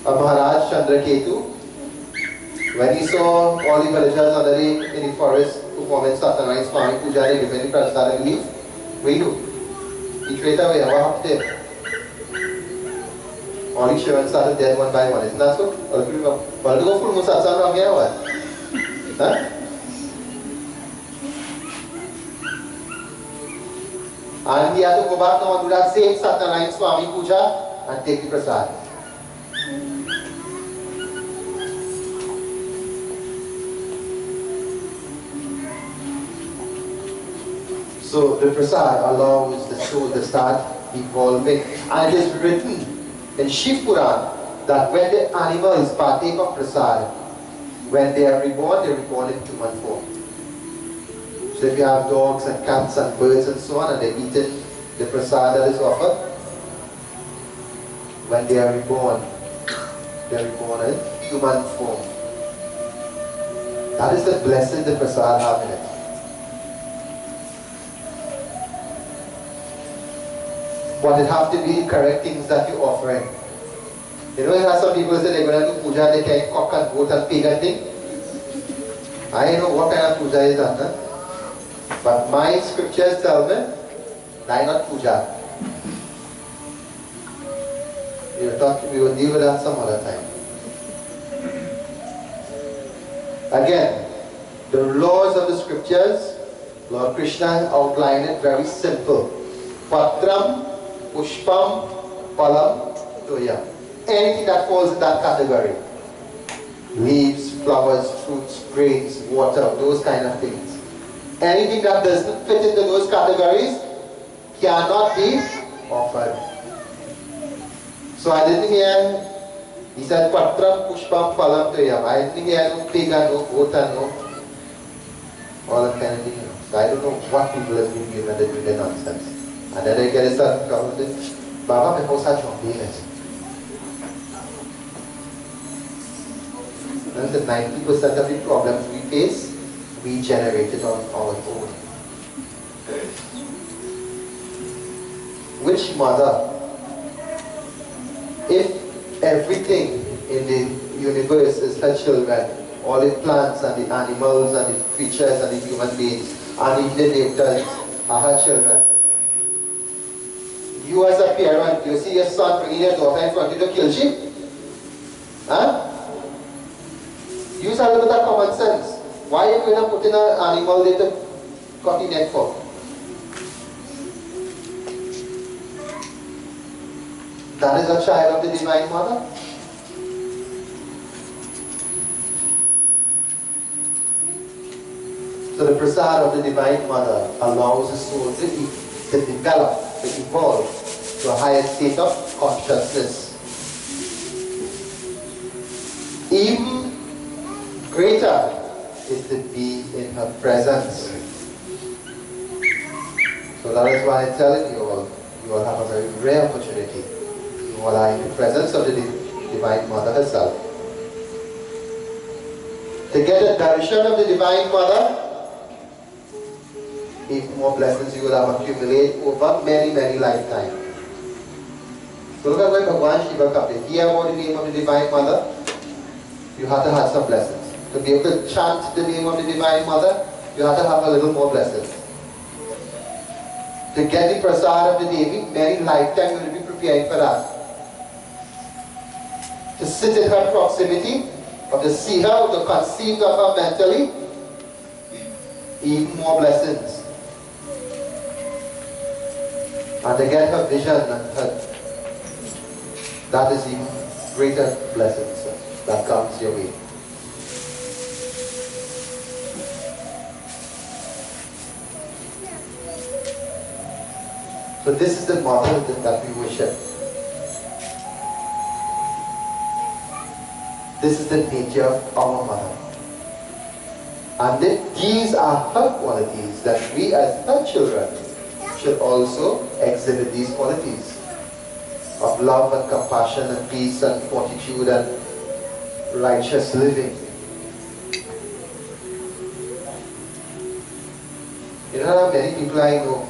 a Maharaj Chandraketu, when he saw all the villagers in the forest performing Satnarayan Swami Puja, they give any prasad and leave. What do you do? He straight away, what happened? All the children started dead one by one, isn't that so? Well, to go full Musatsang from here, what? Huh? And he had to go back now and do that same Satnarayan Swami Puja and take the prasad. So the prasad allows the soul to start evolving. And it is written in Shiv Puran that when the animals partake of prasad, when they are reborn in human form. So if you have dogs and cats and birds and so on, and they're eating the prasad that is offered, when they are reborn in human form. That is the blessing the prasad has in it. But it have to be the correct things that you're offering. You know, you have some people say they're going to do puja, they carry cock and goat and pig and thing. I don't know what kind of puja is that, huh? But my scriptures tell me that is not puja. We will deal with that some other time. Again, the laws of the scriptures, Lord Krishna outlined it very simple. Patram, Pushpam, Palam, Toya. Anything that falls in that category. Leaves, flowers, fruits, grains, water, those kind of things. Anything that doesn't fit into those categories cannot be offered. So I didn't hear, he said Patram, Pushpam, Palam, Toya. I didn't hear no pig and no goat and no all that kind of thing. So I don't know what people have been given to do the nonsense. And then they get a certain government, Baba, my house has no payments. And the 90% of the problems we face, we generated on our own. Which mother, if everything in the universe is her children, all the plants and the animals and the creatures and the human beings and even the devatas are her children, you as a parent, you see your son bringing your daughter in front of you to kill sheep? Huh? Use a little bit of common sense. Why are you going to put in an animal there to cut the neck for? That is a child of the Divine Mother. So the prasad of the Divine Mother allows the soul to develop, to evolve to a higher state of consciousness. Even greater is to be in her presence. So that is why I'm telling you all have a very rare opportunity. You all are in the presence of the Divine Mother herself. To get the darshan of the Divine Mother, even more blessings you will have accumulated over many, many lifetimes. So look at where Bhagwan Shiva comes in. Hear about the name of the Divine Mother, you have to have some blessings. To be able to chant the name of the Divine Mother, you have to have a little more blessings. To get the prasad of the Devi, many lifetimes you will be preparing for that. To sit in her proximity, or to see her, or to conceive of her mentally, even more blessings. And to get her vision and that is even greater blessings that comes your way. So this is the mother that we worship. This is the nature of our mother. And these are her qualities that we as her children should also exhibit these qualities of love and compassion and peace and fortitude and righteous living. You know how many people I know,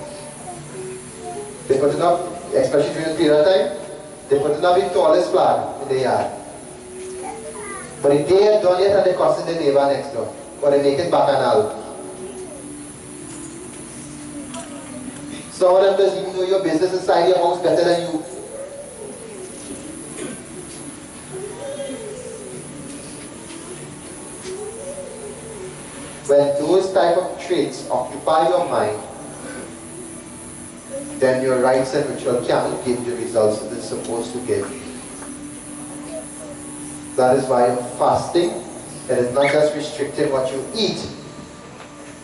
they put it up, especially during the period of time, they put it up the tallest flag in the yard. But if they are done yet and they crossing the neighbor next door, or they make it bacchanal. Some of them doesn't even know your business inside your house better than you. When those type of traits occupy your mind, then your rites and ritual cannot give the results that it's supposed to give. That is why fasting, it is not just restricting what you eat.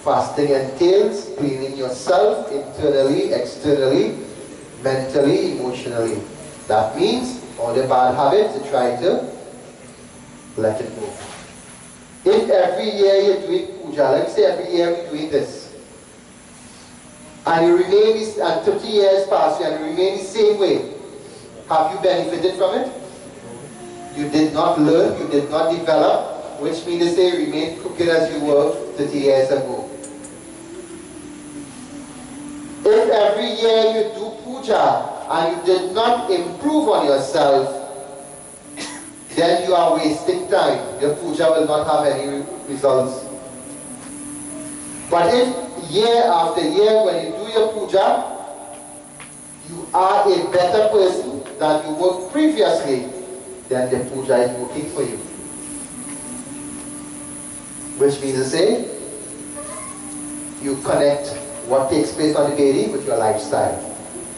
Fasting entails cleaning yourself internally, externally, mentally, emotionally. That means all the bad habits, you try to let it go. If every year you're doing puja, let me say every year we're doing this, and you remain, and 30 years pass and you remain the same way, have you benefited from it? You did not learn, you did not develop, which means to say remain crooked as you were 30 years ago. If every year you do puja and you did not improve on yourself, then you are wasting time. Your puja will not have any results. But if year after year when you do your puja, you are a better person than you were previously, then the puja is working for you. Which means to say, you connect what takes place on the daily with your lifestyle.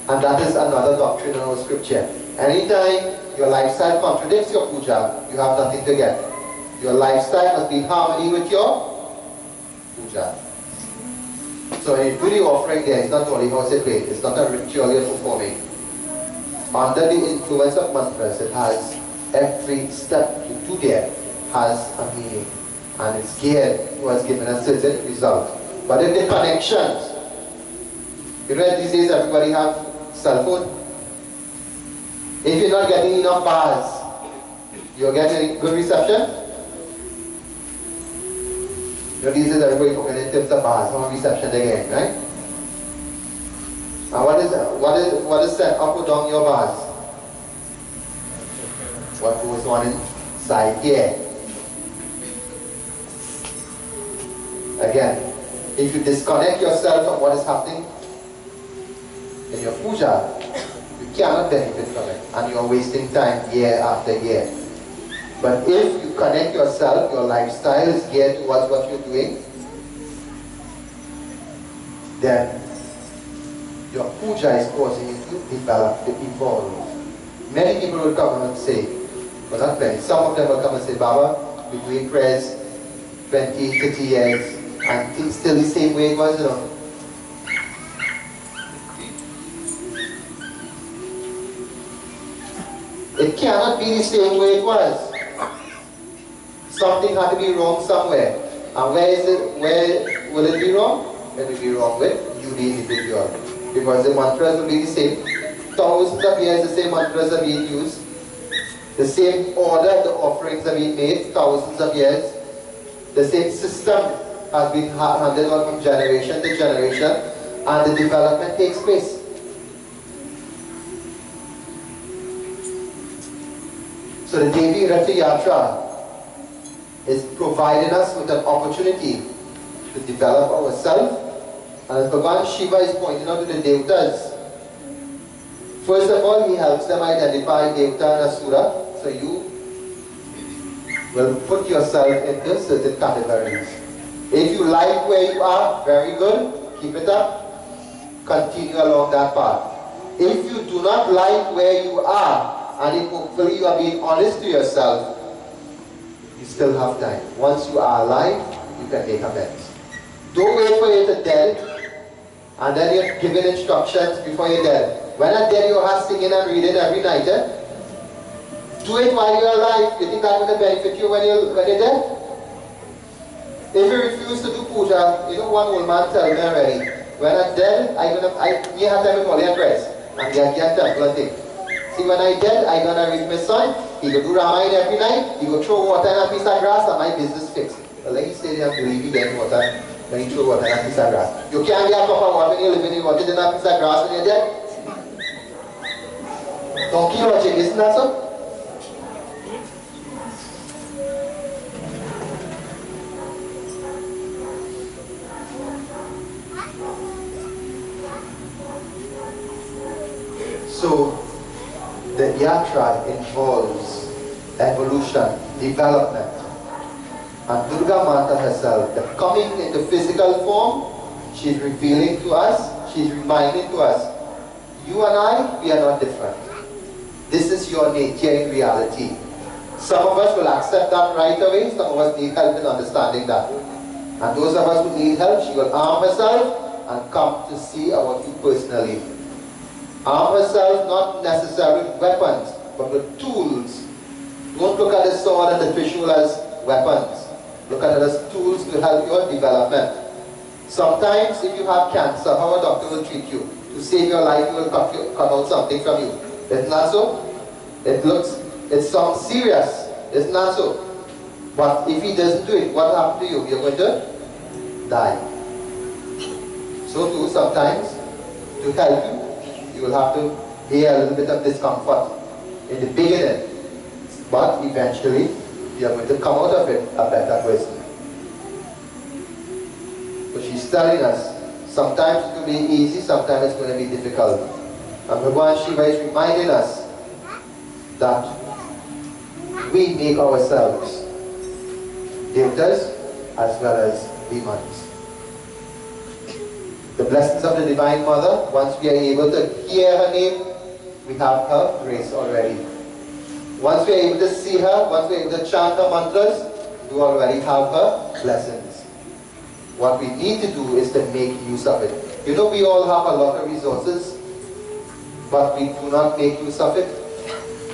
And that is another doctrine in our scripture. Anytime your lifestyle contradicts your puja, you have nothing to get. Your lifestyle must be in harmony with your puja. So when you do the offering there, it's not only how it's played, it's not a ritual you're performing. Under the influence of mantras, it has every step you do there has a meaning. And it's geared towards giving a certain result. But if the connections, you know these days everybody have cell phone. If you're not getting enough bars, you're getting good reception. You know, these days everybody talking in terms of bars, how reception they get, right? And what is set up or down your bars? What goes on inside here? Again, if you disconnect yourself from what is happening in your puja, you cannot benefit from it, and you are wasting time year after year. But if you connect yourself, your lifestyle is geared towards what you're doing, then your puja is causing you to develop, to evolve. many people would come and say, well not many, some of them will come and say, Baba, we're doing prayers 20, 30 years, and things still the same way it was, you know. It cannot be the same way it was. Something had to be wrong somewhere. And where will it be wrong? It will be wrong with you the individual. Because the mantras will be the same. Thousands of years the same mantras are being used. The same order the offerings are being made, thousands of years. The same system has been handed on from generation to generation, and the development takes place. So the Devi Ratha Yatra is providing us with an opportunity to develop ourselves. And as Bhagavan Shiva is pointing out to the Devatas, first of all, he helps them identify Devata and Asura, so you will put yourself into certain categories. If you like where you are, very good, keep it up, continue along that path. If you do not like where you are, and if hopefully you are being honest to yourself, you still have time. Once you are alive, you can make amends. Don't wait for you to dead, and then you're giving instructions before you're dead. When you're dead, you are singing and reading every night. Do it while you're alive. You think that's going to benefit you when you're dead? If you refuse to do puja, you know, one old man tell me already, when I'm dead, me have time with all your prayers. And get temple and thing. See, when I dead, I'm going to raise my son. He go do Ramayana every night. He go throw water in a piece of grass, and my business fixed. Well, like he said, you have to believe you get water when you throw water in a piece of grass. You can't get a cup of water when you're living in water in a piece of grass when you're dead. Donkey logic, isn't that so? So, the yatra involves evolution, development. And Durga Mata herself, the coming into physical form, she's revealing to us, she's reminding to us, you and I, we are not different. This is your nature in reality. Some of us will accept that right away, some of us need help in understanding that. And those of us who need help, she will arm herself and come to see about you personally. Arm herself not necessarily with weapons, but with tools. Don't look at the sword and the trishul as weapons. Look at it as tools to help your development. Sometimes if you have cancer, how a doctor will treat you? To save your life, he will cut out something from you. Isn't that so? It sounds serious. Isn't that so? But if he doesn't do it, what happens to you? You're going to die. So too, sometimes, to help you, you will have to bear a little bit of discomfort in the beginning, but eventually you are going to come out of it a better person. So she's telling us, sometimes it will be easy, sometimes it's going to be difficult. And Bhagavan Shiva is reminding us that we make ourselves devatas as well as demons. The blessings of the Divine Mother, once we are able to hear her name, we have her grace already. Once we are able to see her, once we are able to chant her mantras, we already have her blessings. What we need to do is to make use of it. You know, we all have a lot of resources, but we do not make use of it.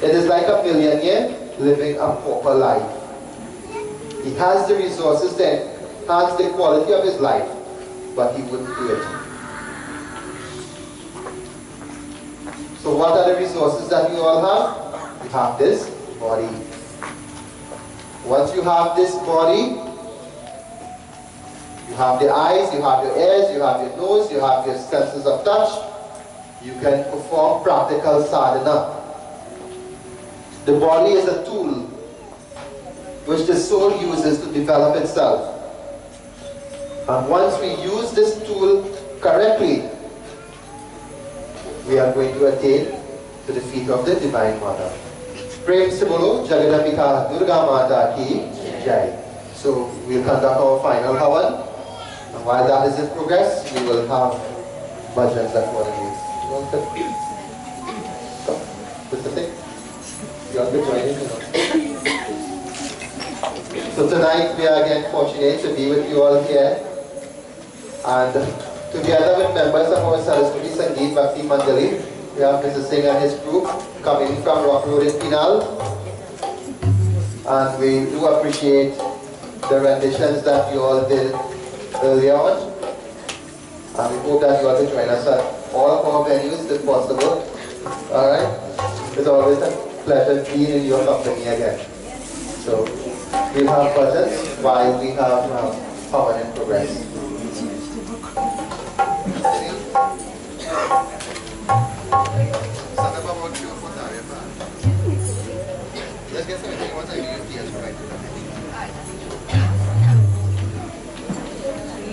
It is like a millionaire living a pauper life. He has the resources to enhance the quality of his life, but he wouldn't do it. So what are the resources that we all have? We have this body. Once you have this body, you have the eyes, you have your ears, you have your nose, you have your senses of touch. You can perform practical sadhana. The body is a tool which the soul uses to develop itself. And once we use this tool correctly, we are going to attain to the feet of the Divine Mother. Prem se bolo Jagadambika Durga Mata ki Jai. So we'll conduct our final havan. And while that is in progress, we will have bhajans accordingly. What's the thing? You all could join in. So tonight we are again fortunate to be with you all here, and together with members of our Saraswati Sangeet Bhakti Mandali, we have Mr. Singh and his group coming from Rock Road in Penal, and we do appreciate the renditions that you all did earlier on, and we hope that you all will join us at all of our venues if possible. Alright? It's always a pleasure being in your company again. So, we'll have bhajans while we have Pavan in progress.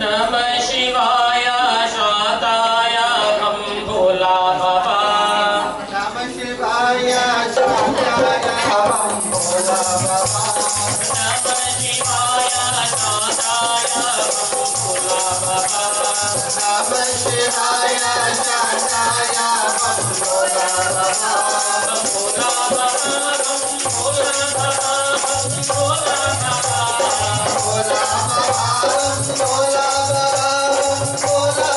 Namah Shivaya Shataya Ham Bhola Baba. Namah Shivaya Shataya Ham Bhola Baba. Namah Shivaya Shataya Ham Bhola Baba. Namah Shivaya Shataya Ham Bhola Baba. Bhola Baba, Bhola Baba, Bhola Baba. Bhola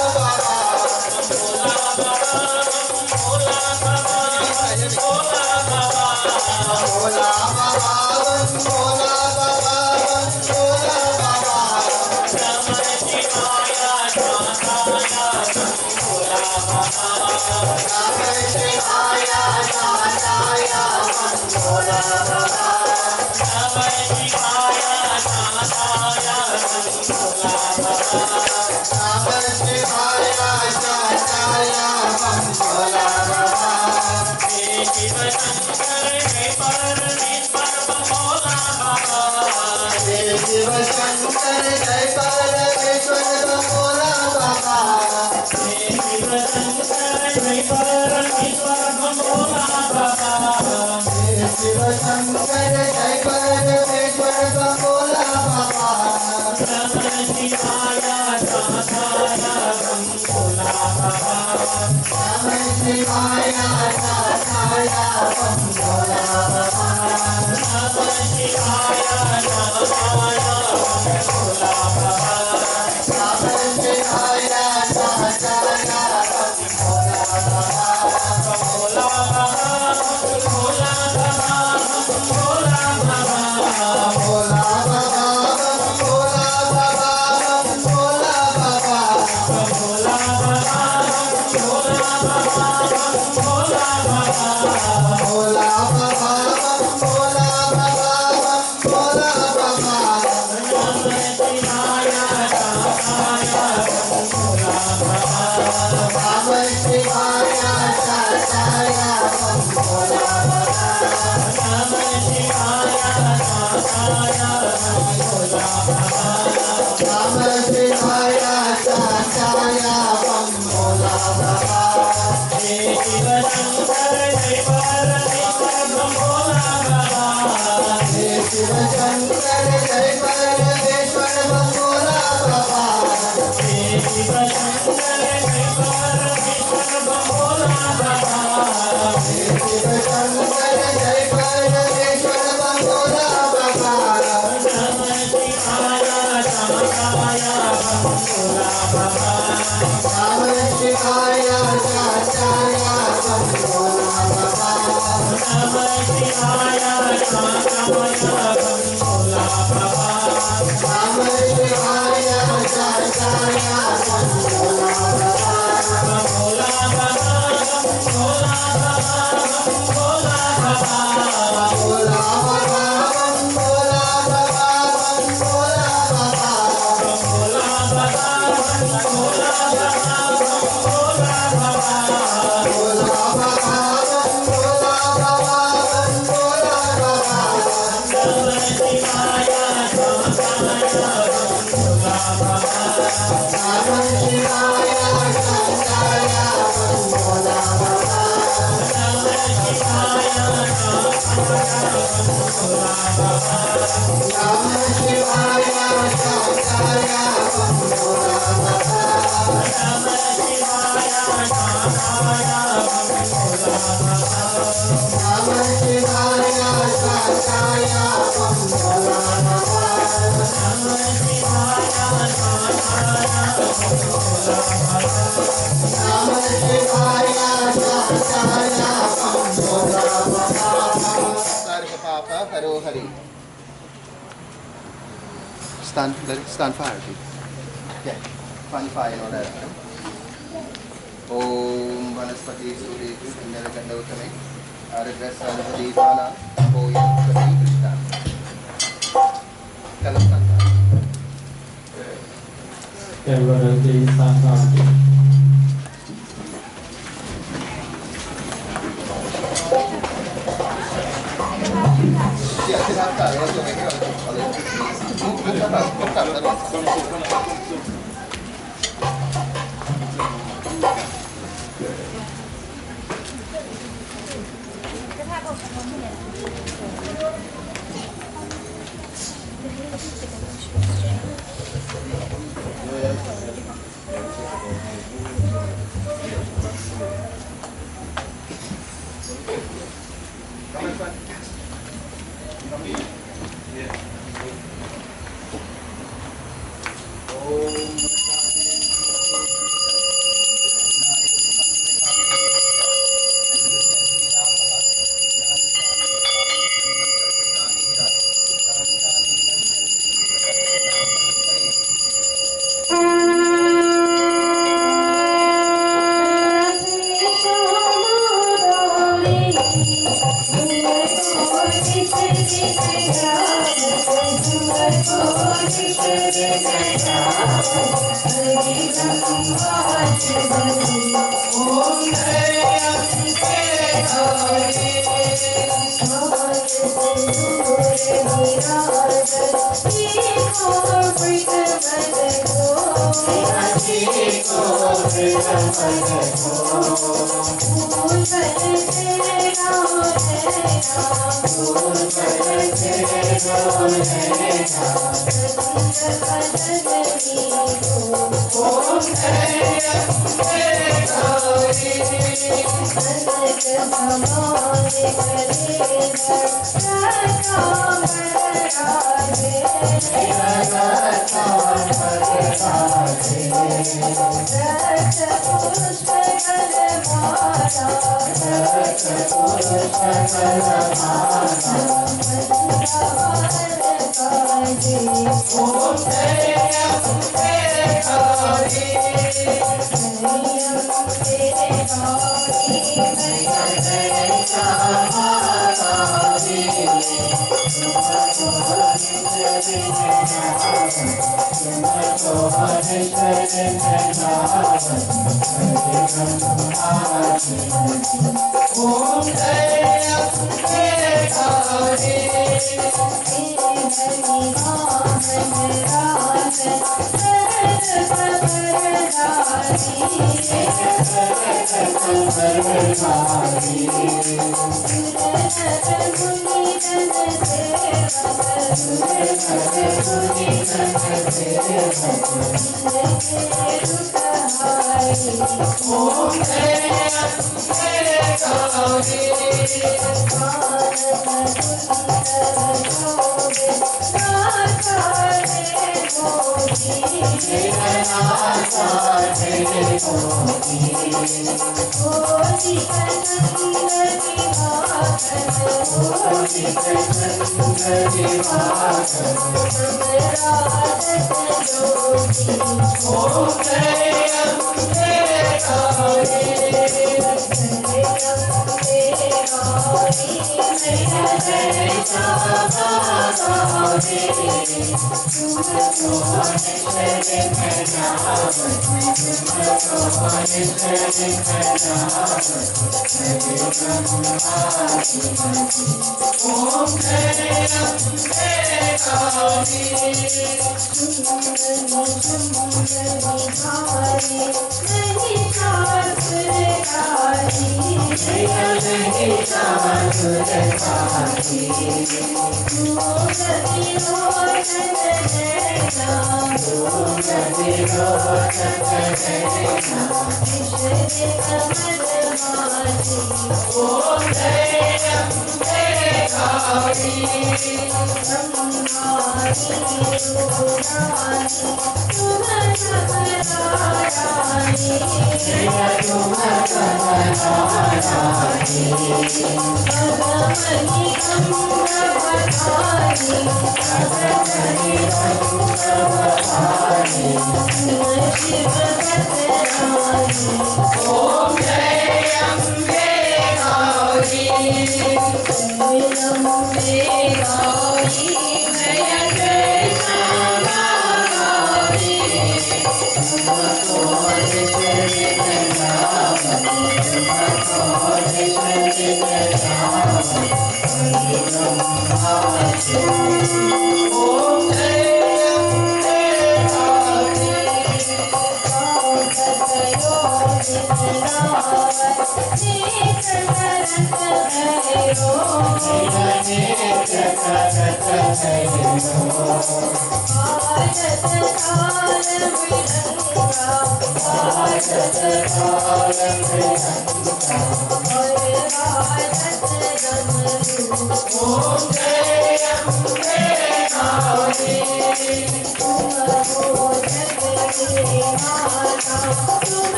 Namah Shivaya Stand fire, please. Yeah, fun fire or that. Om Vanaspati Suri Niragandotame Aragrasarvadi Bala Oyam Kati Krishna. Kalasanta. Everybody stand up. Yeah, still have time. Also, make it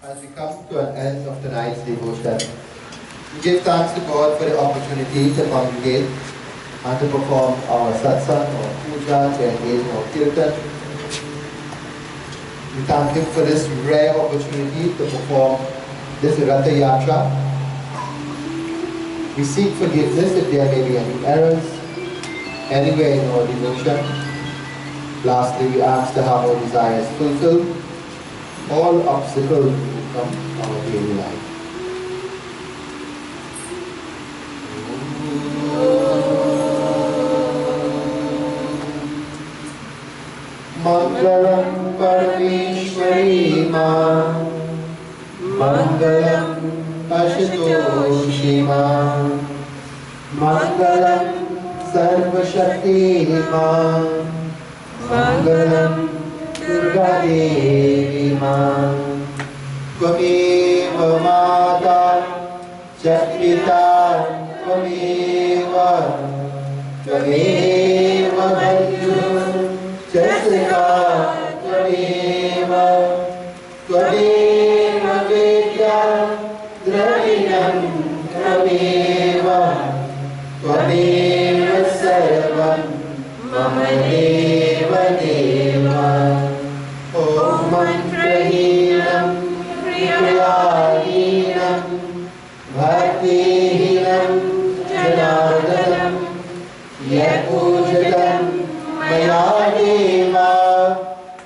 As we come to an end of tonight's devotion, we give thanks to God for the opportunity to congregate and to perform our satsang or puja, to engage in our kirtan. We thank Him for this rare opportunity to perform this Ratha Yatra. We seek forgiveness if there may be any errors anywhere in our devotion. Lastly, we ask to have our desires fulfilled, all obstacles from our daily life. Mangalam Parameshwari Ma, Mangalam Ashitoshi Ma, Mangalam Sarvashakti Ma, Mangalam Durga Devi Ma, Tvameva Mata Chakpita Tvameva Bhagyu Chasika Tvameva Vidya Dravinam Tvameva देव देव ॐ मन्त्रहीनं क्रियाहीनं भक्तिहीनं जनार्दनं यत्पूजितं मया देव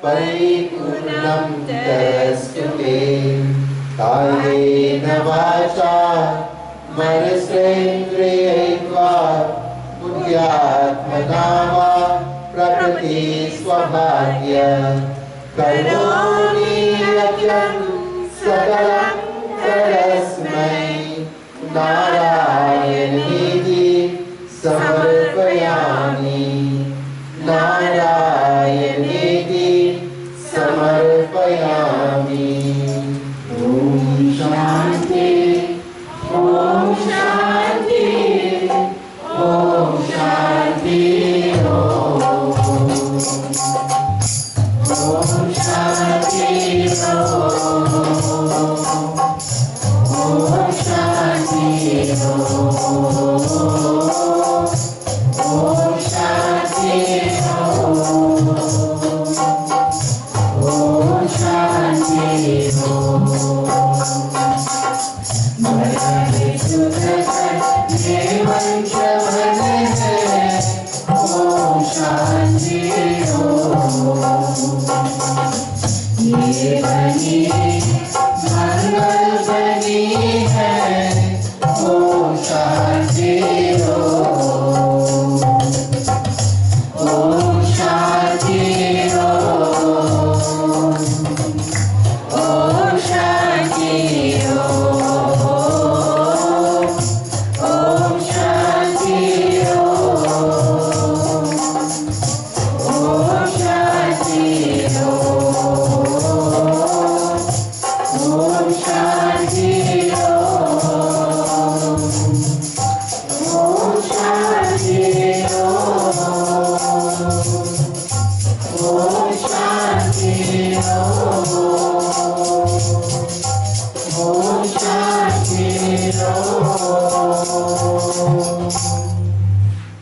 परिपूर्णं तरस्तु मे कायेन वाचा मनसेन्द्रियैर्वा बुद्ध्यात्मना वा प्रकृति स्वभाव्य करोमि यज्ञं सकलं परस्मै नारायणेति समर्पयामि नारायणेति समर्पयामि ॐ शान्ति ॐ शान्ति ॐ शान्ति ॐ शान्ति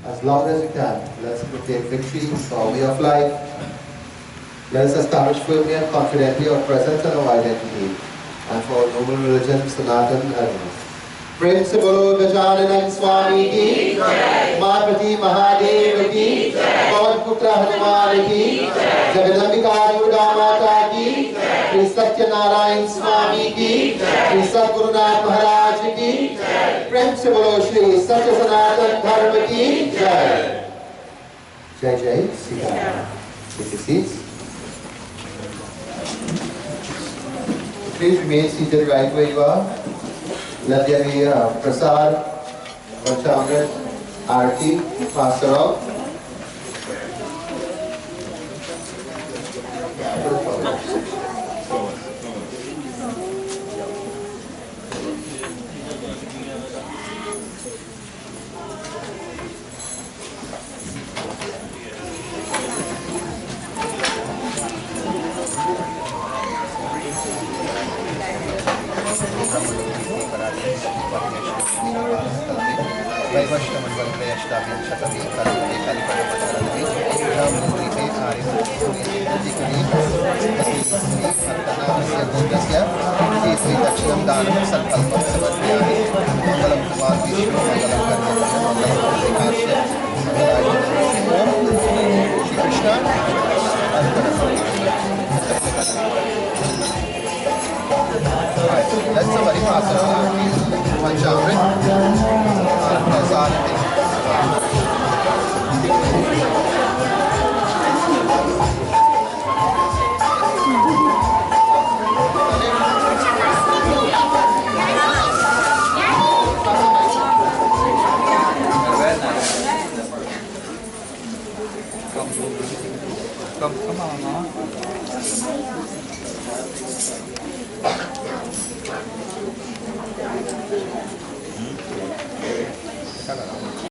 As long as we can, let's proclaim victory for our way of life. Let us establish firmly and confidently our presence and our identity, and for our noble religion, Sanatan Dharma. प्रेम से बोलो गजानन स्वामी की मातृ महादेव की पवन पुत्र हनुमान की जगदम्बिका दुर्गा माता की श्री सत्यनारायण स्वामी की श्री सद्गुरुनाथ महाराज की प्रेम से बोलो श्री सत्य सनातन धर्म की जय जय जय Shri Ram. Take your seats. Please remain seated right where you are. Let there be prasad, Panchamrit, Arti, passed around. Let's somebody pass it on. Panchamrit. Prasad. Come on, Mama. Come on.